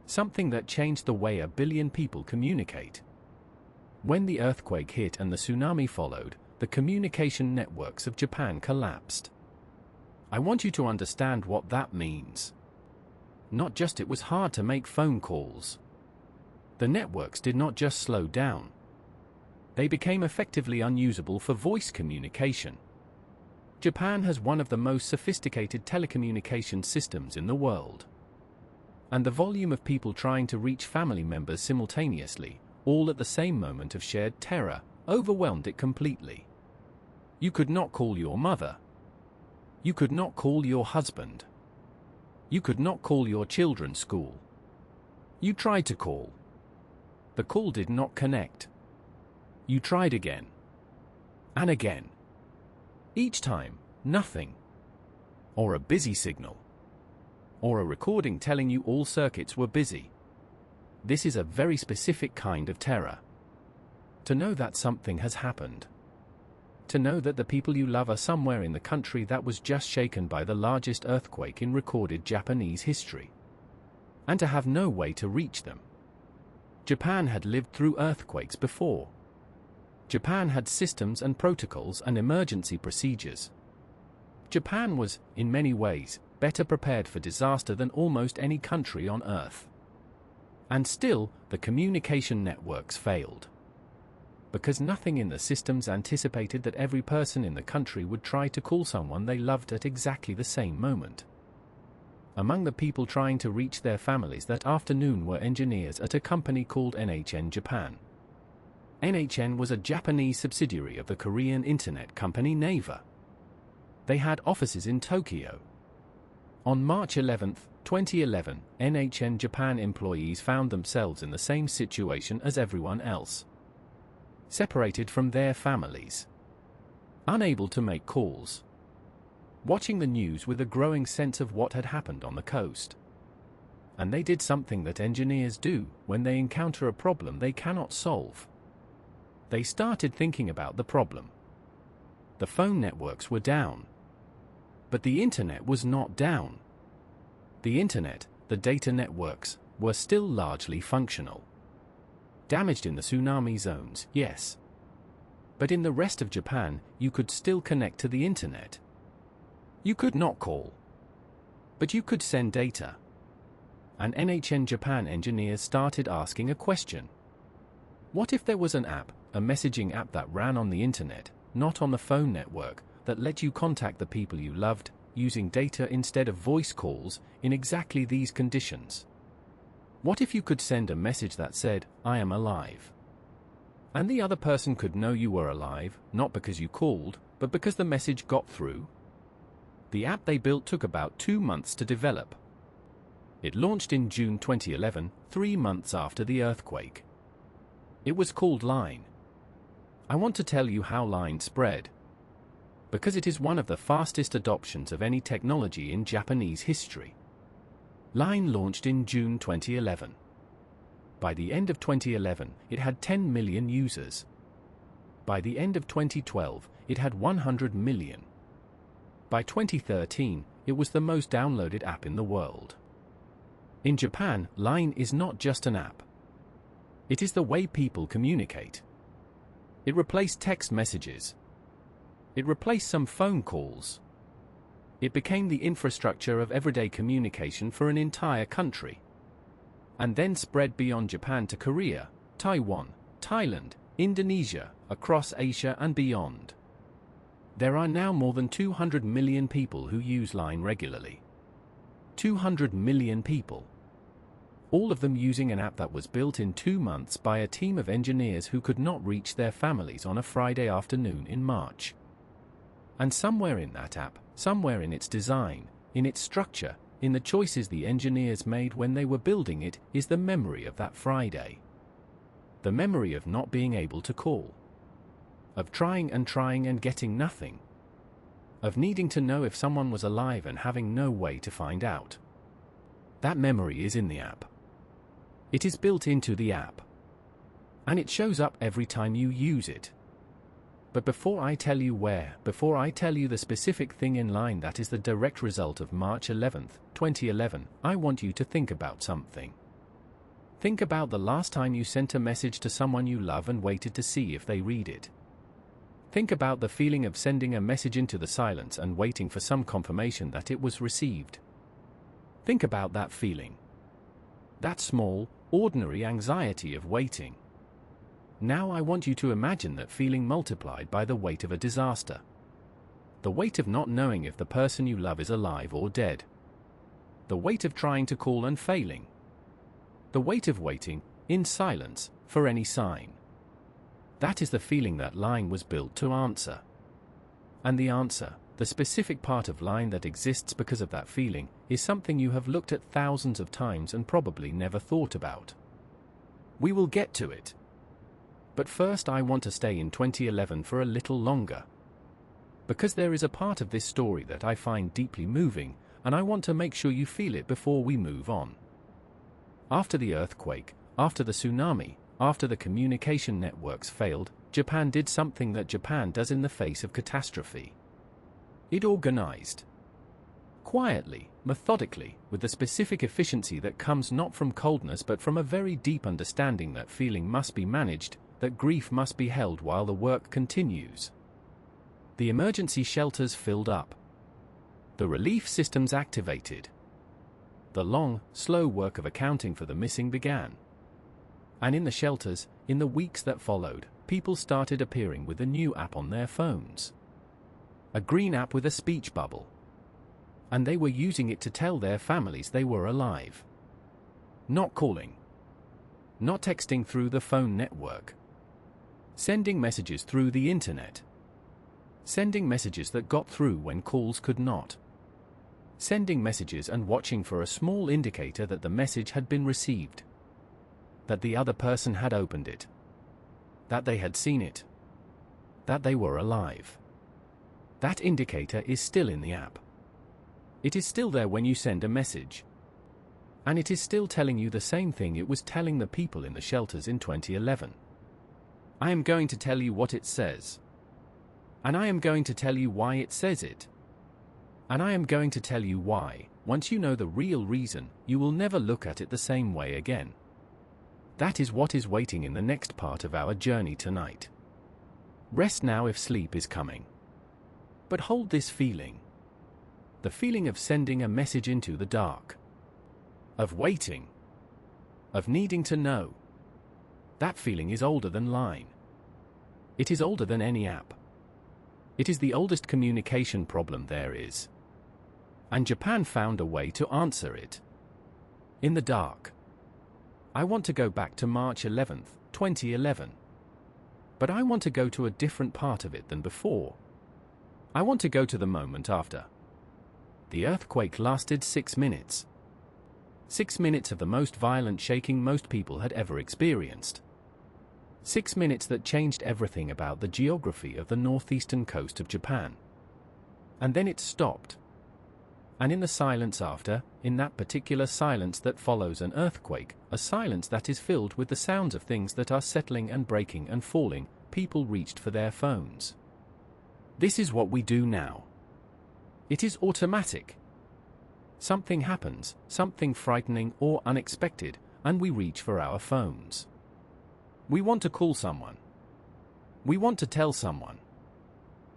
S1: Something that changed the way 1 billion people communicate. When the earthquake hit and the tsunami followed, the communication networks of Japan collapsed. I want you to understand what that means. Not just it was hard to make phone calls. The networks did not just slow down. They became effectively unusable for voice communication. Japan has one of the most sophisticated telecommunication systems in the world. And the volume of people trying to reach family members simultaneously, all at the same moment of shared terror, overwhelmed it completely. You could not call your mother. You could not call your husband. You could not call your children's school. You tried to call. The call did not connect. You tried again. And again. Each time, nothing. Or a busy signal. Or a recording telling you all circuits were busy. This is a very specific kind of terror. To know that something has happened. To know that the people you love are somewhere in the country that was just shaken by the largest earthquake in recorded Japanese history. And to have no way to reach them. Japan had lived through earthquakes before. Japan had systems and protocols and emergency procedures. Japan was, in many ways, better prepared for disaster than almost any country on Earth. And still, the communication networks failed. Because nothing in the systems anticipated that every person in the country would try to call someone they loved at exactly the same moment. Among the people trying to reach their families that afternoon were engineers at a company called NHN Japan. NHN was a Japanese subsidiary of the Korean internet company Naver. They had offices in Tokyo. On March 11, 2011, NHN Japan employees found themselves in the same situation as everyone else. Separated from their families. Unable to make calls. Watching the news with a growing sense of what had happened on the coast. And they did something that engineers do when they encounter a problem they cannot solve. They started thinking about the problem. The phone networks were down. But the internet was not down. The internet, the data networks, were still largely functional. Damaged in the tsunami zones, yes. But in the rest of Japan, you could still connect to the internet. You could not call. But you could send data. And NHN Japan engineers started asking a question. What if there was an app, a messaging app that ran on the internet, not on the phone network, that let you contact the people you loved, using data instead of voice calls, in exactly these conditions? What if you could send a message that said, "I am alive"? And the other person could know you were alive, not because you called, but because the message got through? The app they built took about 2 months to develop. It launched in June 2011, 3 months after the earthquake. It was called Line. I want to tell you how Line spread. Because it is one of the fastest adoptions of any technology in Japanese history. Line launched in June 2011. By the end of 2011, it had 10 million users. By the end of 2012, it had 100 million. By 2013, it was the most downloaded app in the world. In Japan, Line is not just an app. It is the way people communicate. It replaced text messages. It replaced some phone calls. It became the infrastructure of everyday communication for an entire country. And then spread beyond Japan to Korea, Taiwan, Thailand, Indonesia, across Asia and beyond. There are now more than 200 million people who use Line regularly. 200 million people. All of them using an app that was built in 2 months by a team of engineers who could not reach their families on a Friday afternoon in March. And somewhere in that app, somewhere in its design, in its structure, in the choices the engineers made when they were building it, is the memory of that Friday. The memory of not being able to call. Of trying and getting nothing. Of needing to know if someone was alive and having no way to find out. That memory is in the app. It is built into the app. And it shows up every time you use it. But before I tell you where, before I tell you the specific thing in Line that is the direct result of March 11, 2011, I want you to think about something. Think about the last time you sent a message to someone you love and waited to see if they read it. Think about the feeling of sending a message into the silence and waiting for some confirmation that it was received. Think about that feeling. That small, ordinary anxiety of waiting. Now I want you to imagine that feeling multiplied by the weight of a disaster. The weight of not knowing if the person you love is alive or dead. The weight of trying to call and failing. The weight of waiting, in silence, for any sign. That is the feeling that Line was built to answer. And the answer, the specific part of Line that exists because of that feeling, is something you have looked at thousands of times and probably never thought about. We will get to it. But first I want to stay in 2011 for a little longer. Because there is a part of this story that I find deeply moving, and I want to make sure you feel it before we move on. After the earthquake, after the tsunami, after the communication networks failed, Japan did something that Japan does in the face of catastrophe. It organized. Quietly, methodically, with the specific efficiency that comes not from coldness but from a very deep understanding that feeling must be managed, that grief must be held while the work continues. The emergency shelters filled up. The relief systems activated. The long, slow work of accounting for the missing began. And in the shelters, in the weeks that followed, people started appearing with a new app on their phones. A green app with a speech bubble. And they were using it to tell their families they were alive. Not calling. Not texting through the phone network. Sending messages through the internet. Sending messages that got through when calls could not. Sending messages and watching for a small indicator that the message had been received. That the other person had opened it. That they had seen it. That they were alive. That indicator is still in the app. It is still there when you send a message. And it is still telling you the same thing it was telling the people in the shelters in 2011. I am going to tell you what it says. And I am going to tell you why it says it. And I am going to tell you why, once you know the real reason, you will never look at it the same way again. That is what is waiting in the next part of our journey tonight. Rest now if sleep is coming. But hold this feeling. The feeling of sending a message into the dark. Of waiting. Of needing to know. That feeling is older than line. It is older than any app. It is the oldest communication problem there is. And Japan found a way to answer it. In the dark. I want to go back to March 11th, 2011. But I want to go to a different part of it than before. I want to go to the moment after. The earthquake lasted 6 minutes. 6 minutes of the most violent shaking most people had ever experienced. 6 minutes that changed everything about the geography of the northeastern coast of Japan. And then it stopped. And in the silence after, in that particular silence that follows an earthquake, a silence that is filled with the sounds of things that are settling and breaking and falling, people reached for their phones. This is what we do now. It is automatic. Something happens, something frightening or unexpected, and we reach for our phones. We want to call someone. We want to tell someone.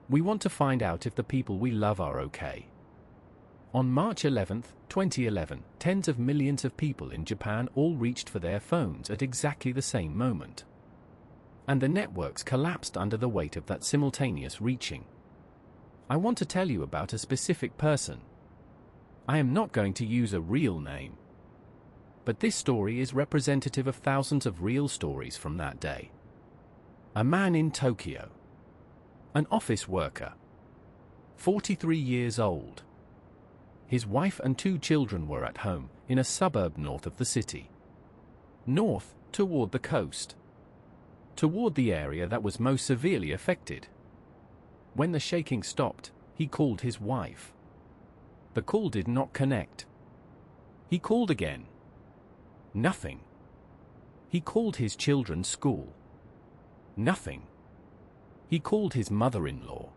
S1: We want to find out if the people we love are okay. On March 11th, 2011, tens of millions of people in Japan all reached for their phones at exactly the same moment. And the networks collapsed under the weight of that simultaneous reaching. I want to tell you about a specific person. I am not going to use a real name. But this story is representative of thousands of real stories from that day. A man in Tokyo. An office worker. 43 years old. His wife and 2 children were at home, in a suburb north of the city. North, toward the coast. Toward the area that was most severely affected. When the shaking stopped, he called his wife. The call did not connect. He called again. Nothing. He called his children's school. Nothing. He called his mother-in-law.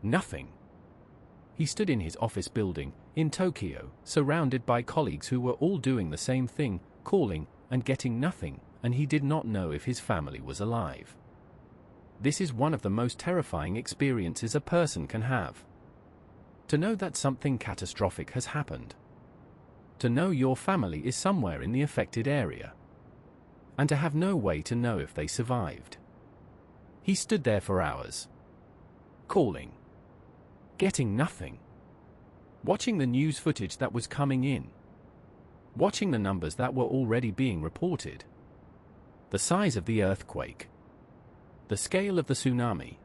S1: Nothing. He stood in his office building, in Tokyo, surrounded by colleagues who were all doing the same thing, calling, and getting nothing, and he did not know if his family was alive. This is one of the most terrifying experiences a person can have. To know that something catastrophic has happened. To know your family is somewhere in the affected area. And to have no way to know if they survived. He stood there for hours. Calling. Getting nothing. Watching the news footage that was coming in. Watching the numbers that were already being reported. The size of the earthquake. The scale of the tsunami.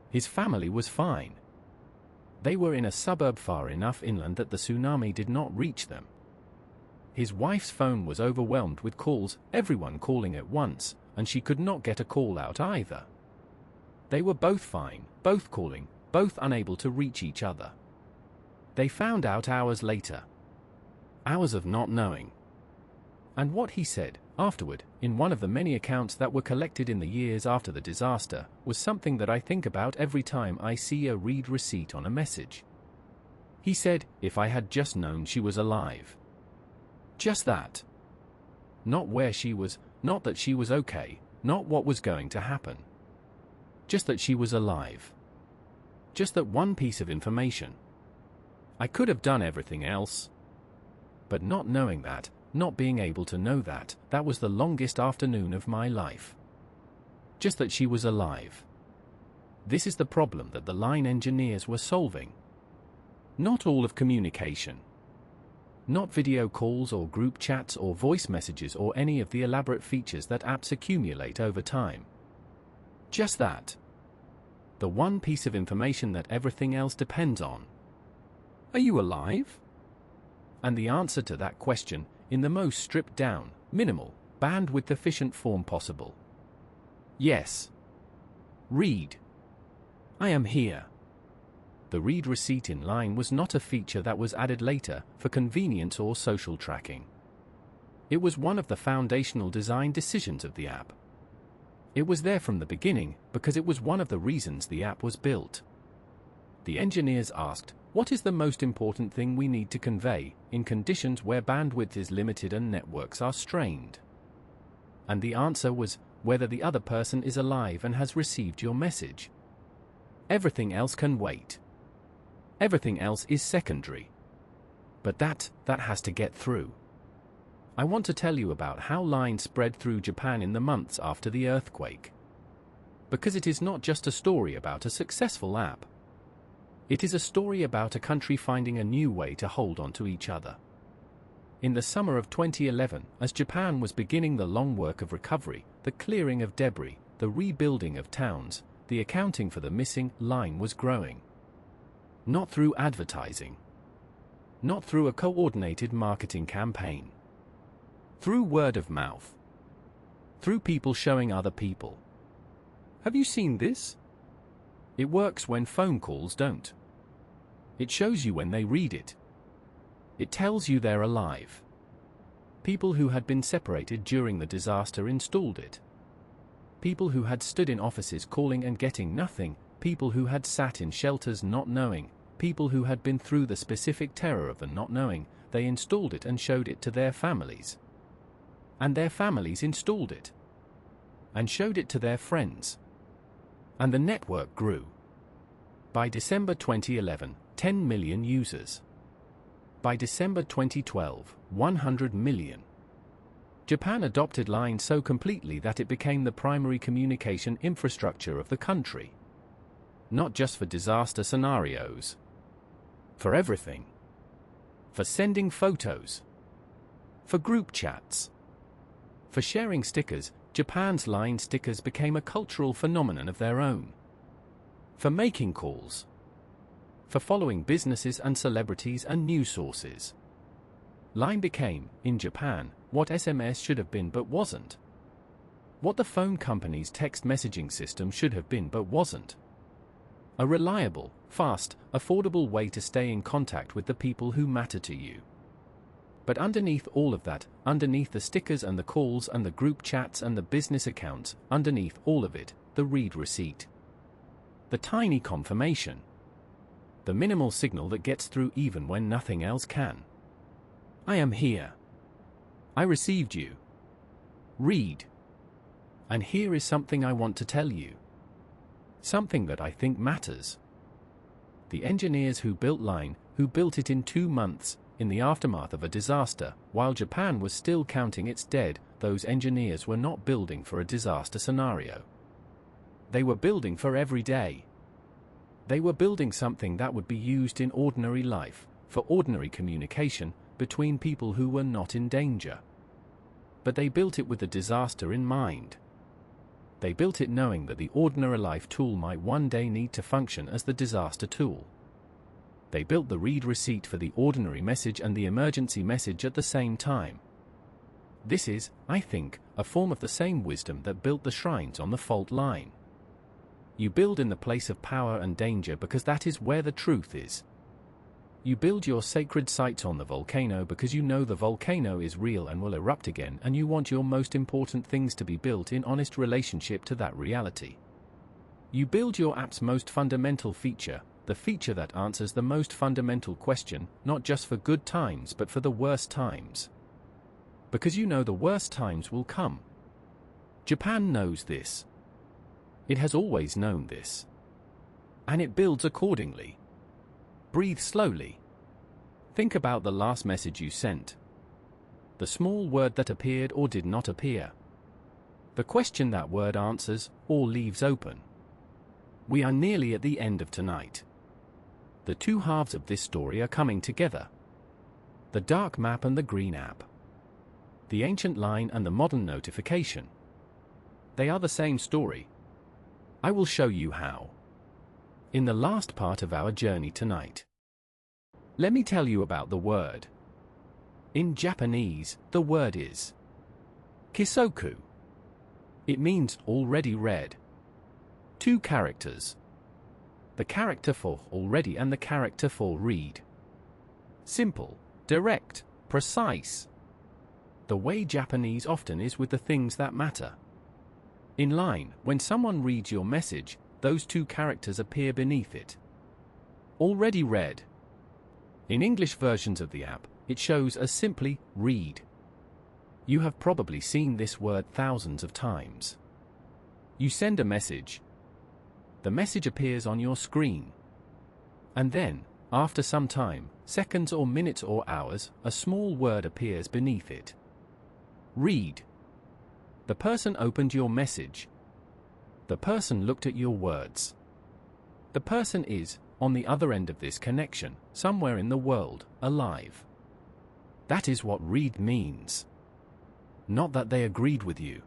S1: His family was fine. They were in a suburb far enough inland that the tsunami did not reach them. His wife's phone was overwhelmed with calls, everyone calling at once, and she could not get a call out either. They were both fine, both calling, both unable to reach each other. They found out hours later. Hours of not knowing. And what he said, afterward, in one of the many accounts that were collected in the years after the disaster, was something that I think about every time I see a read receipt on a message. He said, if I had just known she was alive. Just that. Not where she was, not that she was okay, not what was going to happen. Just that she was alive. Just that one piece of information. I could have done everything else. But not knowing that, not being able to know that, that was the longest afternoon of my life. Just that she was alive. This is the problem that the line engineers were solving. Not all of communication. Not video calls or group chats or voice messages or any of the elaborate features that apps accumulate over time. Just that. The one piece of information that everything else depends on. Are you alive? And the answer to that question, in the most stripped down, minimal, bandwidth efficient form possible. Yes. Read. I am here. The read receipt in line was not a feature that was added later for convenience or social tracking. It was one of the foundational design decisions of the app. It was there from the beginning because it was one of the reasons the app was built. The engineers asked, what is the most important thing we need to convey in conditions where bandwidth is limited and networks are strained? And the answer was, whether the other person is alive and has received your message. Everything else can wait. Everything else is secondary. But that has to get through. I want to tell you about how Line spread through Japan in the months after the earthquake. Because it is not just a story about a successful app. It is a story about a country finding a new way to hold on to each other. In the summer of 2011, as Japan was beginning the long work of recovery, the clearing of debris, the rebuilding of towns, the accounting for the missing line was growing. Not through advertising. Not through a coordinated marketing campaign. Through word of mouth. Through people showing other people. Have you seen this? It works when phone calls don't. It shows you when they read it. It tells you they're alive. People who had been separated during the disaster installed it. People who had stood in offices calling and getting nothing, people who had sat in shelters not knowing, people who had been through the specific terror of the not knowing, they installed it and showed it to their families. And their families installed it. And showed it to their friends. And the network grew. By December 2011, 10 million users. By December 2012, 100 million. Japan adopted Line so completely that it became the primary communication infrastructure of the country. Not just for disaster scenarios. For everything. For sending photos. For group chats. For sharing stickers, Japan's Line stickers became a cultural phenomenon of their own. For making calls. For following businesses and celebrities and news sources. Line became, in Japan, what SMS should have been but wasn't. What the phone company's text messaging system should have been but wasn't. A reliable, fast, affordable way to stay in contact with the people who matter to you. But underneath all of that, underneath the stickers and the calls and the group chats and the business accounts, underneath all of it, the read receipt. The tiny confirmation. The minimal signal that gets through even when nothing else can. I am here. I received you. Read. And here is something I want to tell you. Something that I think matters. The engineers who built Line, who built it in 2 months, in the aftermath of a disaster, while Japan was still counting its dead, those engineers were not building for a disaster scenario. They were building for every day. They were building something that would be used in ordinary life, for ordinary communication, between people who were not in danger. But they built it with the disaster in mind. They built it knowing that the ordinary life tool might one day need to function as the disaster tool. They built the read receipt for the ordinary message and the emergency message at the same time. This is, I think, a form of the same wisdom that built the shrines on the fault line. You build in the place of power and danger because that is where the truth is. You build your sacred sites on the volcano because you know the volcano is real and will erupt again, and you want your most important things to be built in honest relationship to that reality. You build your app's most fundamental feature, the feature that answers the most fundamental question, not just for good times but for the worst times. Because you know the worst times will come. Japan knows this. It has always known this. And it builds accordingly. Breathe slowly. Think about the last message you sent. The small word that appeared or did not appear. The question that word answers or leaves open. We are nearly at the end of tonight. The two halves of this story are coming together. The dark map and the green app. The ancient line and the modern notification. They are the same story. I will show you how. In the last part of our journey tonight. Let me tell you about the word. In Japanese, the word is kisoku. It means already read. Two characters. The character for already and the character for read. Simple, direct, precise. The way Japanese often is with the things that matter. In line, when someone reads your message, those two characters appear beneath it. Already read. In English versions of the app, it shows as simply read. You have probably seen this word thousands of times. You send a message. The message appears on your screen. And then, after some time, seconds or minutes or hours, a small word appears beneath it. Read. The person opened your message. The person looked at your words. The person is, on the other end of this connection, somewhere in the world, alive. That is what read means. Not that they agreed with you.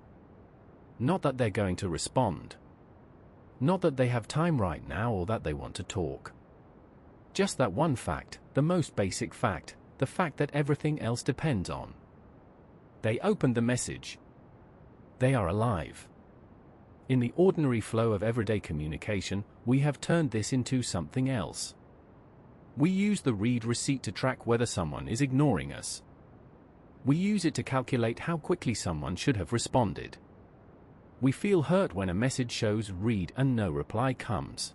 S1: Not that they're going to respond. Not that they have time right now or that they want to talk. Just that one fact, the most basic fact, the fact that everything else depends on. They opened the message. They are alive. In the ordinary flow of everyday communication, we have turned this into something else. We use the read receipt to track whether someone is ignoring us. We use it to calculate how quickly someone should have responded. We feel hurt when a message shows read and no reply comes.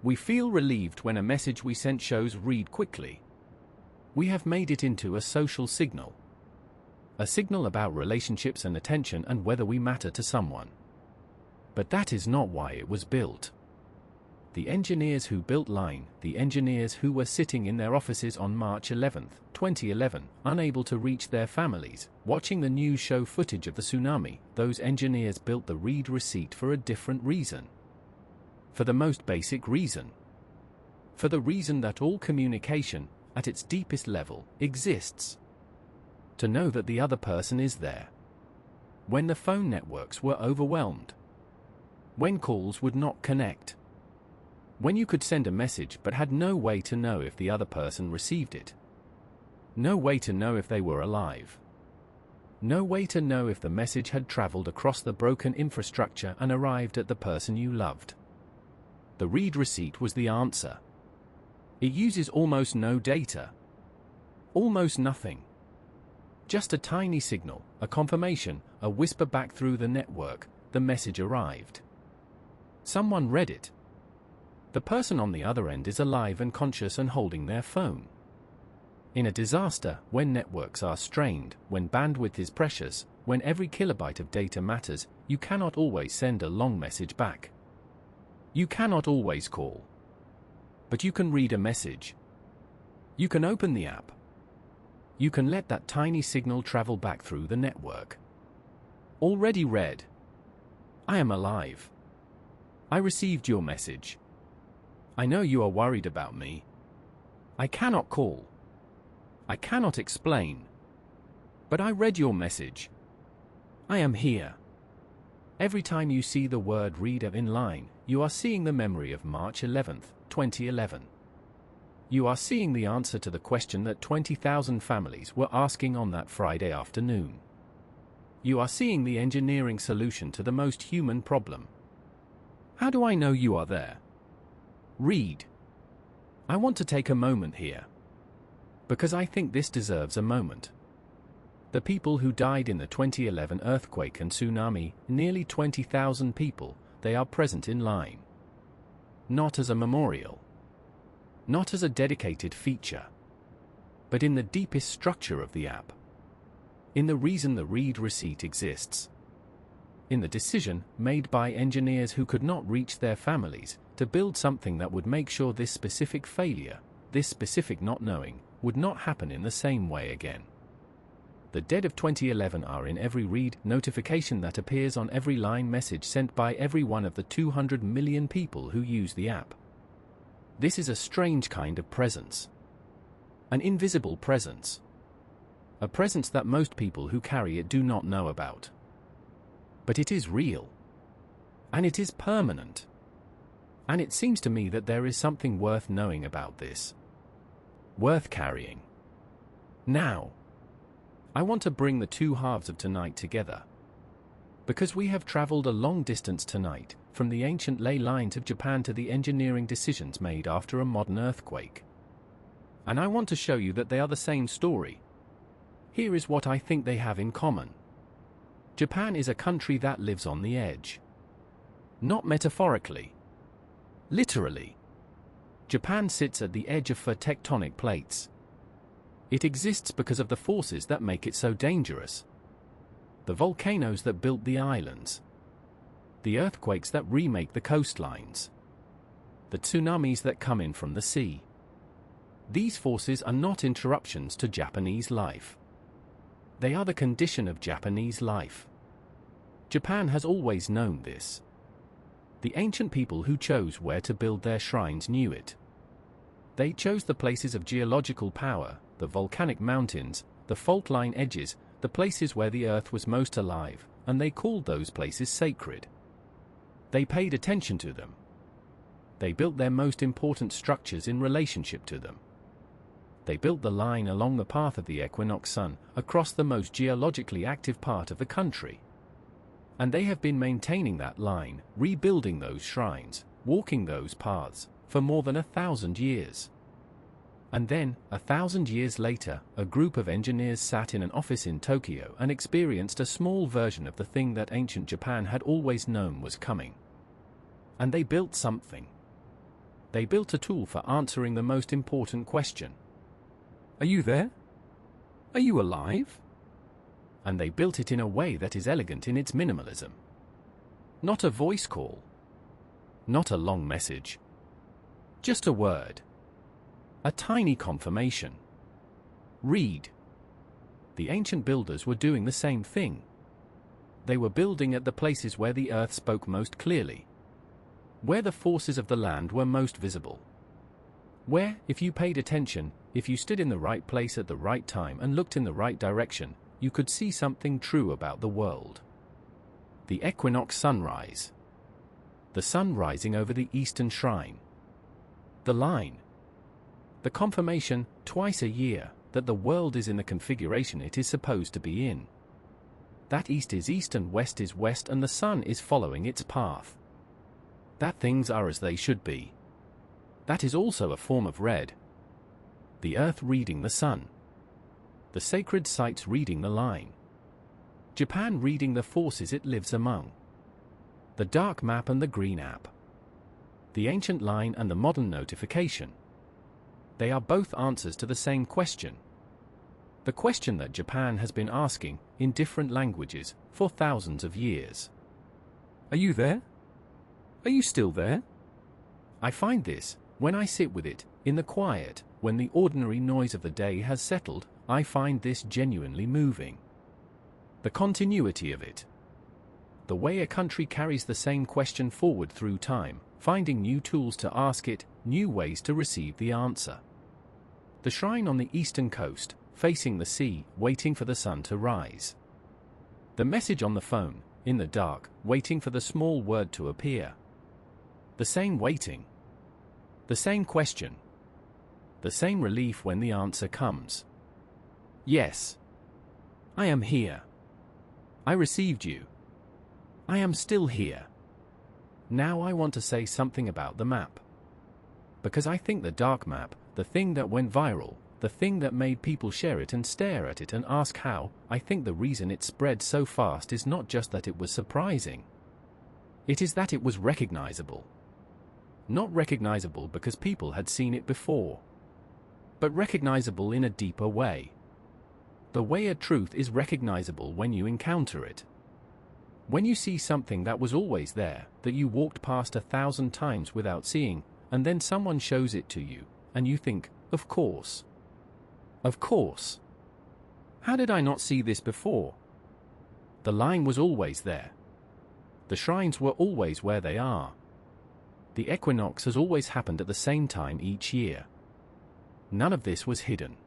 S1: We feel relieved when a message we sent shows read quickly. We have made it into a social signal. A signal about relationships and attention and whether we matter to someone. But that is not why it was built. The engineers who built Line, the engineers who were sitting in their offices on March 11, 2011, unable to reach their families, watching the news show footage of the tsunami, those engineers built the read receipt for a different reason. For the most basic reason. For the reason that all communication, at its deepest level, exists. To know that the other person is there. When the phone networks were overwhelmed. When calls would not connect. When you could send a message but had no way to know if the other person received it. No way to know if they were alive. No way to know if the message had traveled across the broken infrastructure and arrived at the person you loved. The read receipt was the answer. It uses almost no data. Almost nothing. Just a tiny signal, a confirmation, a whisper back through the network, the message arrived. Someone read it. The person on the other end is alive and conscious and holding their phone. In a disaster, when networks are strained, when bandwidth is precious, when every kilobyte of data matters, you cannot always send a long message back. You cannot always call. But you can read a message. You can open the app. You can let that tiny signal travel back through the network. Already read. I am alive. I received your message. I know you are worried about me. I cannot call. I cannot explain. But I read your message. I am here. Every time you see the word read in line, you are seeing the memory of March 11, 2011. You are seeing the answer to the question that 20,000 families were asking on that Friday afternoon. You are seeing the engineering solution to the most human problem. How do I know you are there? Read. I want to take a moment here. Because I think this deserves a moment. The people who died in the 2011 earthquake and tsunami, nearly 20,000 people, they are present in line. Not as a memorial. Not as a dedicated feature. But in the deepest structure of the app. In the reason the read receipt exists. In the decision made by engineers who could not reach their families to build something that would make sure this specific failure, this specific not knowing, would not happen in the same way again. The dead of 2011 are in every read notification that appears on every line message sent by every one of the 200 million people who use the app. This is a strange kind of presence. An invisible presence. A presence that most people who carry it do not know about. But it is real. And it is permanent. And it seems to me that there is something worth knowing about this. Worth carrying. Now, I want to bring the two halves of tonight together. Because we have traveled a long distance tonight, from the ancient ley lines of Japan to the engineering decisions made after a modern earthquake. And I want to show you that they are the same story. Here is what I think they have in common. Japan is a country that lives on the edge. Not metaphorically. Literally. Japan sits at the edge of four tectonic plates. It exists because of the forces that make it so dangerous. The volcanoes that built the islands. The earthquakes that remake the coastlines. The tsunamis that come in from the sea. These forces are not interruptions to Japanese life. They are the condition of Japanese life. Japan has always known this. The ancient people who chose where to build their shrines knew it. They chose the places of geological power, the volcanic mountains, the fault line edges, the places where the earth was most alive, and they called those places sacred. They paid attention to them. They built their most important structures in relationship to them. They built the line along the path of the equinox sun, across the most geologically active part of the country. And they have been maintaining that line, rebuilding those shrines, walking those paths, for more than 1,000 years. And then, 1,000 years later, a group of engineers sat in an office in Tokyo and experienced a small version of the thing that ancient Japan had always known was coming. And they built something. They built a tool for answering the most important question. Are you there? Are you alive? And they built it in a way that is elegant in its minimalism. Not a voice call. Not a long message. Just a word. A tiny confirmation. Read. The ancient builders were doing the same thing. They were building at the places where the earth spoke most clearly. Where the forces of the land were most visible. Where, if you paid attention, if you stood in the right place at the right time and looked in the right direction, you could see something true about the world. The equinox sunrise. The sun rising over the eastern shrine. The line. The confirmation, twice a year, that the world is in the configuration it is supposed to be in. That east is east and west is west and the sun is following its path. That things are as they should be. That is also a form of read. The earth reading the sun. The sacred sites reading the line. Japan reading the forces it lives among. The dark map and the green app. The ancient line and the modern notification. They are both answers to the same question. The question that Japan has been asking, in different languages, for thousands of years. Are you there? Are you still there? I find this, when I sit with it, in the quiet, when the ordinary noise of the day has settled, I find this genuinely moving. The continuity of it. The way a country carries the same question forward through time, finding new tools to ask it, new ways to receive the answer. The shrine on the eastern coast, facing the sea, waiting for the sun to rise. The message on the phone, in the dark, waiting for the small word to appear. The same waiting. The same question. The same relief when the answer comes. Yes. I am here. I received you. I am still here. Now I want to say something about the map. Because I think the dark map, the thing that went viral, the thing that made people share it and stare at it and ask how, I think the reason it spread so fast is not just that it was surprising. It is that it was recognizable. Not recognizable because people had seen it before, but recognizable in a deeper way. The way a truth is recognizable when you encounter it. When you see something that was always there, that you walked past 1,000 times without seeing, and then someone shows it to you, and you think, of course. Of course. How did I not see this before? The line was always there. The shrines were always where they are. The equinox has always happened at the same time each year. None of this was hidden.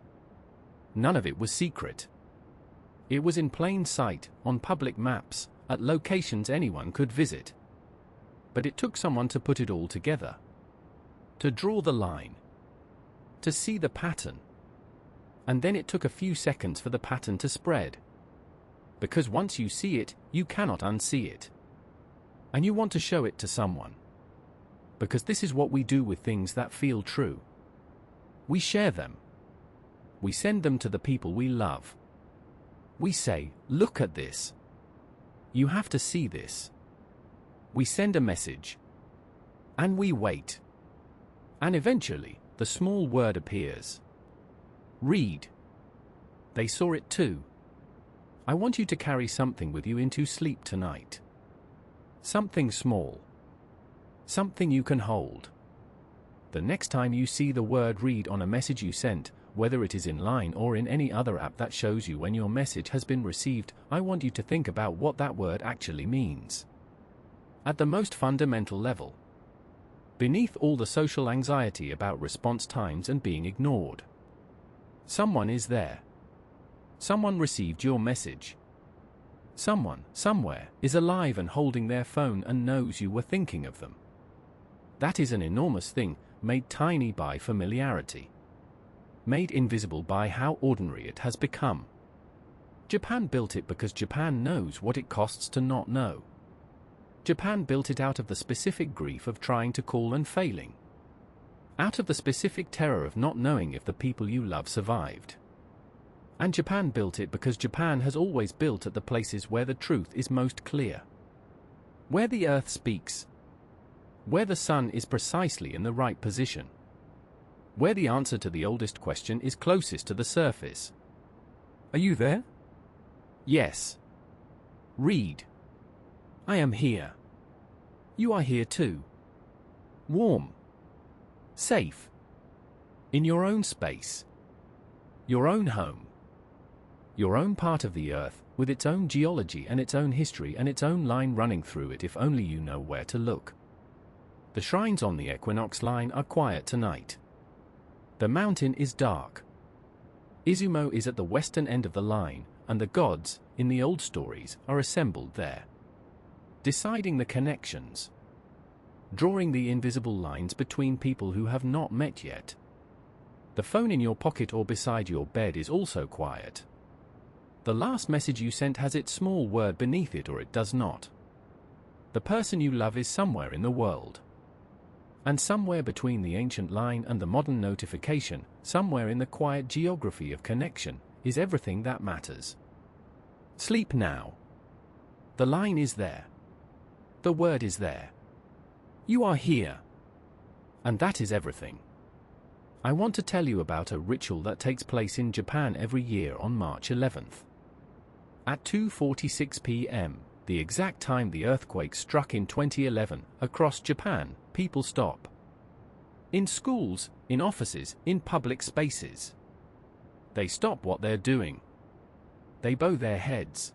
S1: None of it was secret. It was in plain sight, on public maps, at locations anyone could visit. But it took someone to put it all together. To draw the line. To see the pattern. And then it took a few seconds for the pattern to spread. Because once you see it, you cannot unsee it. And you want to show it to someone. Because this is what we do with things that feel true. We share them. We send them to the people we love. We say, look at this. You have to see this. We send a message. And we wait. And eventually, the small word appears. Read. They saw it too. I want you to carry something with you into sleep tonight. Something small. Something you can hold. The next time you see the word read on a message you sent, whether it is in line or in any other app that shows you when your message has been received, I want you to think about what that word actually means. At the most fundamental level. Beneath all the social anxiety about response times and being ignored. Someone is there. Someone received your message. Someone, somewhere, is alive and holding their phone and knows you were thinking of them. That is an enormous thing, made tiny by familiarity. Made invisible by how ordinary it has become. Japan built it because Japan knows what it costs to not know. Japan built it out of the specific grief of trying to call and failing. Out of the specific terror of not knowing if the people you love survived. And Japan built it because Japan has always built at the places where the truth is most clear. Where the earth speaks. Where the sun is precisely in the right position. Where the answer to the oldest question is closest to the surface. Are you there? Yes. Read. I am here. You are here too. Warm. Safe. In your own space. Your own home. Your own part of the earth, with its own geology and its own history and its own line running through it if only you know where to look. The shrines on the equinox line are quiet tonight. The mountain is dark. Izumo is at the western end of the line, and the gods, in the old stories, are assembled there. Deciding the connections. Drawing the invisible lines between people who have not met yet. The phone in your pocket or beside your bed is also quiet. The last message you sent has its small word beneath it or it does not. The person you love is somewhere in the world. And somewhere between the ancient line and the modern notification, somewhere in the quiet geography of connection, is everything that matters. Sleep now. The line is there. The word is there. You are here. And that is everything. I want to tell you about a ritual that takes place in Japan every year on March 11th. At 2:46 p.m., the exact time the earthquake struck in 2011, across Japan, people stop. In schools, in offices, in public spaces. They stop what they're doing. They bow their heads.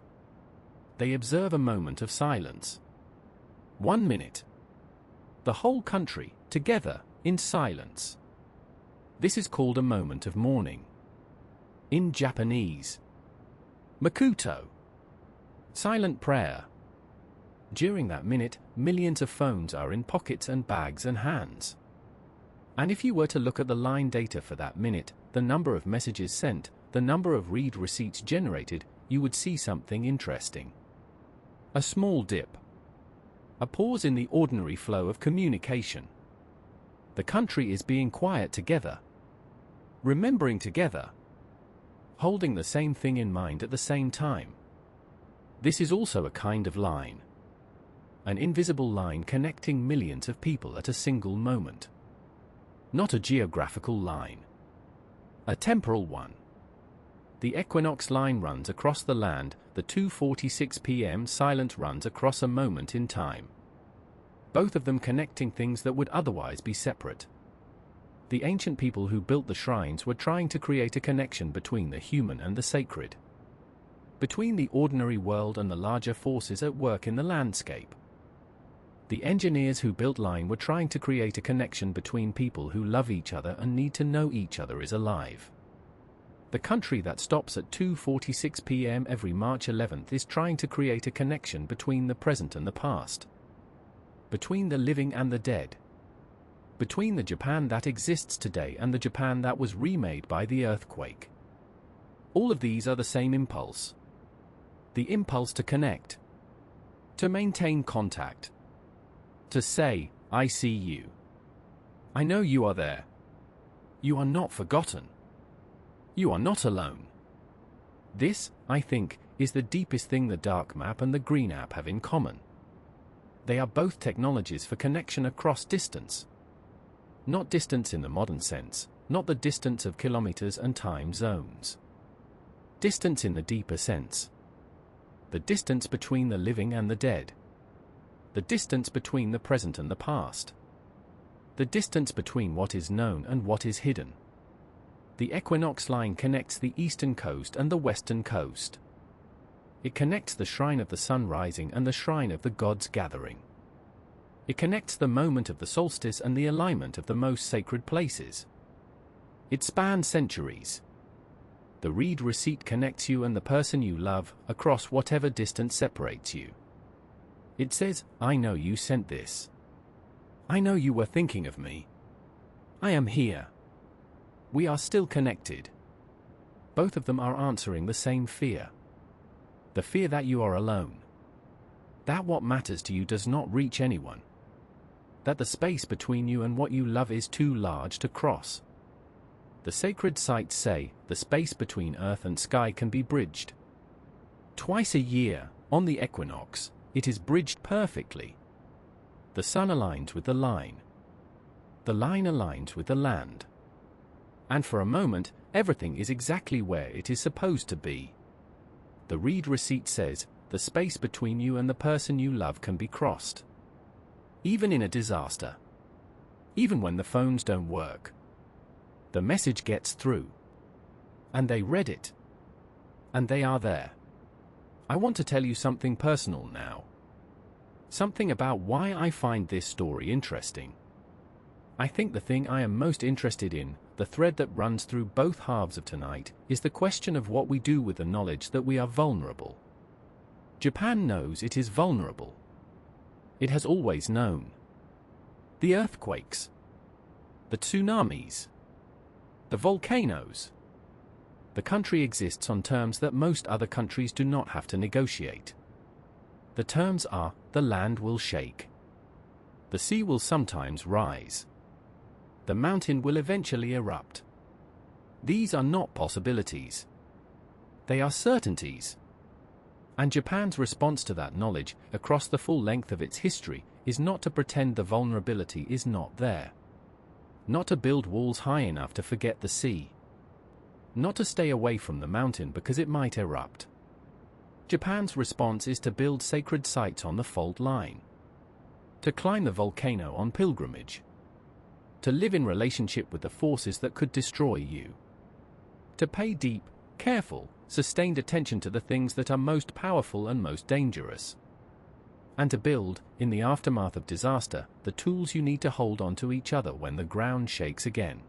S1: They observe a moment of silence. 1 minute. The whole country, together, in silence. This is called a moment of mourning. In Japanese. Makuto. Silent prayer. During that minute, millions of phones are in pockets and bags and hands. And if you were to look at the line data for that minute, the number of messages sent, the number of read receipts generated, you would see something interesting. A small dip. A pause in the ordinary flow of communication. The country is being quiet together. Remembering together. Holding the same thing in mind at the same time. This is also a kind of line. An invisible line connecting millions of people at a single moment. Not a geographical line. A temporal one. The equinox line runs across the land, the 2:46 p.m. silent runs across a moment in time. Both of them connecting things that would otherwise be separate. The ancient people who built the shrines were trying to create a connection between the human and the sacred. between the ordinary world and the larger forces at work in the landscape. The engineers who built line were trying to create a connection between people who love each other and need to know each other is alive. The country that stops at 2:46 p.m. every March 11th is trying to create a connection between the present and the past. Between the living and the dead. Between the Japan that exists today and the Japan that was remade by the earthquake. All of these are the same impulse. The impulse to connect. To maintain contact. To say, I see you. I know you are there. You are not forgotten. You are not alone. This, I think, is the deepest thing the dark map and the green app have in common. They are both technologies for connection across distance. Not distance in the modern sense, not the distance of kilometers and time zones. Distance in the deeper sense. The distance between the living and the dead. The distance between the present and the past. The distance between what is known and what is hidden. The equinox line connects the eastern coast and the western coast. It connects the shrine of the sun rising and the shrine of the gods gathering. It connects the moment of the solstice and the alignment of the most sacred places. It spans centuries. The read receipt connects you and the person you love across whatever distance separates you. It says, I know you sent this. I know you were thinking of me. I am here. We are still connected. Both of them are answering the same fear. The fear that you are alone. That what matters to you does not reach anyone. That the space between you and what you love is too large to cross. The sacred sites say, the space between earth and sky can be bridged. Twice a year, on the equinox, it is bridged perfectly. The sun aligns with the line. The line aligns with the land. And for a moment, everything is exactly where it is supposed to be. The read receipt says, the space between you and the person you love can be crossed. Even in a disaster. Even when the phones don't work. The message gets through. And they read it. And they are there. I want to tell you something personal now. Something about why I find this story interesting. I think the thing I am most interested in, the thread that runs through both halves of tonight, is the question of what we do with the knowledge that we are vulnerable. Japan knows it is vulnerable. It has always known. The earthquakes. The tsunamis. The volcanoes. The country exists on terms that most other countries do not have to negotiate. The terms are, the land will shake. The sea will sometimes rise. The mountain will eventually erupt. These are not possibilities. They are certainties. And Japan's response to that knowledge, across the full length of its history, is not to pretend the vulnerability is not there. Not to build walls high enough to forget the sea. Not to stay away from the mountain because it might erupt. Japan's response is to build sacred sites on the fault line. To climb the volcano on pilgrimage. To live in relationship with the forces that could destroy you. To pay deep, careful, sustained attention to the things that are most powerful and most dangerous. And to build, in the aftermath of disaster, the tools you need to hold on to each other when the ground shakes again.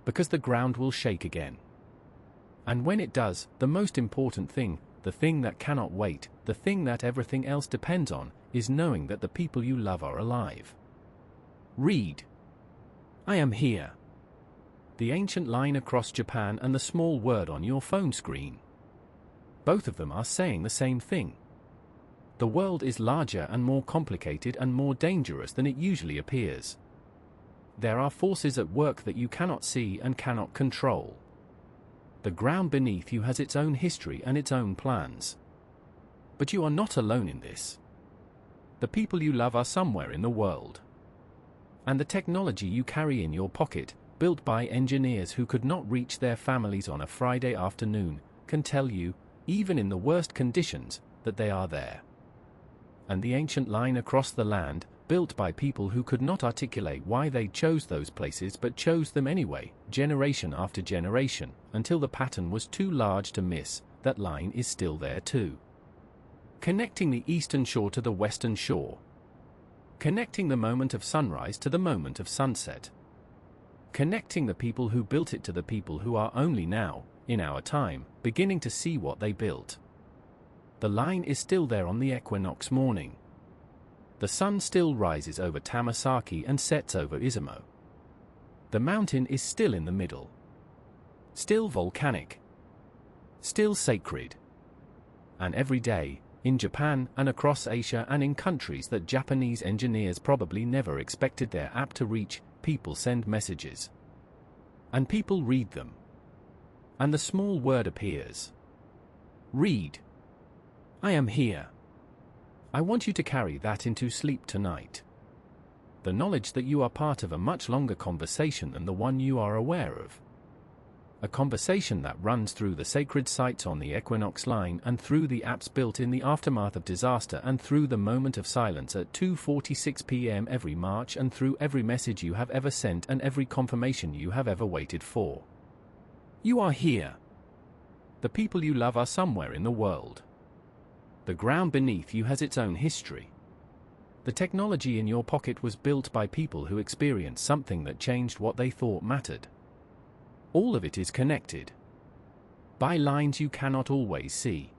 S1: Because the ground will shake again. And when it does, the most important thing, the thing that cannot wait, the thing that everything else depends on, is knowing that the people you love are alive. Read. I am here. The ancient line across Japan and the small word on your phone screen. Both of them are saying the same thing. The world is larger and more complicated and more dangerous than it usually appears. There are forces at work that you cannot see and cannot control. The ground beneath you has its own history and its own plans. But you are not alone in this. The people you love are somewhere in the world. And the technology you carry in your pocket, built by engineers who could not reach their families on a Friday afternoon, can tell you, even in the worst conditions, that they are there. And the ancient line across the land, built by people who could not articulate why they chose those places but chose them anyway, generation after generation, until the pattern was too large to miss, that line is still there too. Connecting the eastern shore to the western shore. Connecting the moment of sunrise to the moment of sunset. Connecting the people who built it to the people who are only now, in our time, beginning to see what they built. The line is still there on the equinox morning. The sun still rises over Tamasaki and sets over Izumo. The mountain is still in the middle. Still volcanic. Still sacred. And every day, in Japan and across Asia and in countries that Japanese engineers probably never expected their app to reach, people send messages. And people read them. And the small word appears. Read. I am here. I want you to carry that into sleep tonight. The knowledge that you are part of a much longer conversation than the one you are aware of. A conversation that runs through the sacred sites on the equinox line and through the apps built in the aftermath of disaster and through the moment of silence at 2:46 p.m. every March and through every message you have ever sent and every confirmation you have ever waited for. You are here. The people you love are somewhere in the world. The ground beneath you has its own history. The technology in your pocket was built by people who experienced something that changed what they thought mattered. All of it is connected. By lines you cannot always see.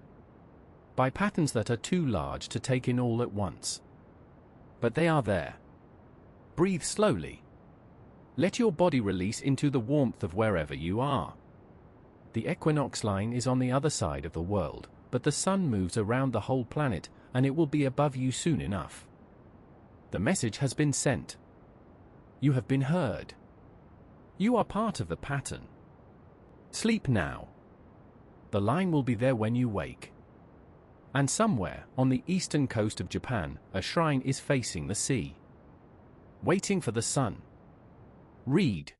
S1: By patterns that are too large to take in all at once. But they are there. Breathe slowly. Let your body release into the warmth of wherever you are. The equinox line is on the other side of the world, but the sun moves around the whole planet, and it will be above you soon enough. The message has been sent. You have been heard. You are part of the pattern. Sleep now. The line will be there when you wake. And somewhere, on the eastern coast of Japan, a shrine is facing the sea. Waiting for the sun. Read.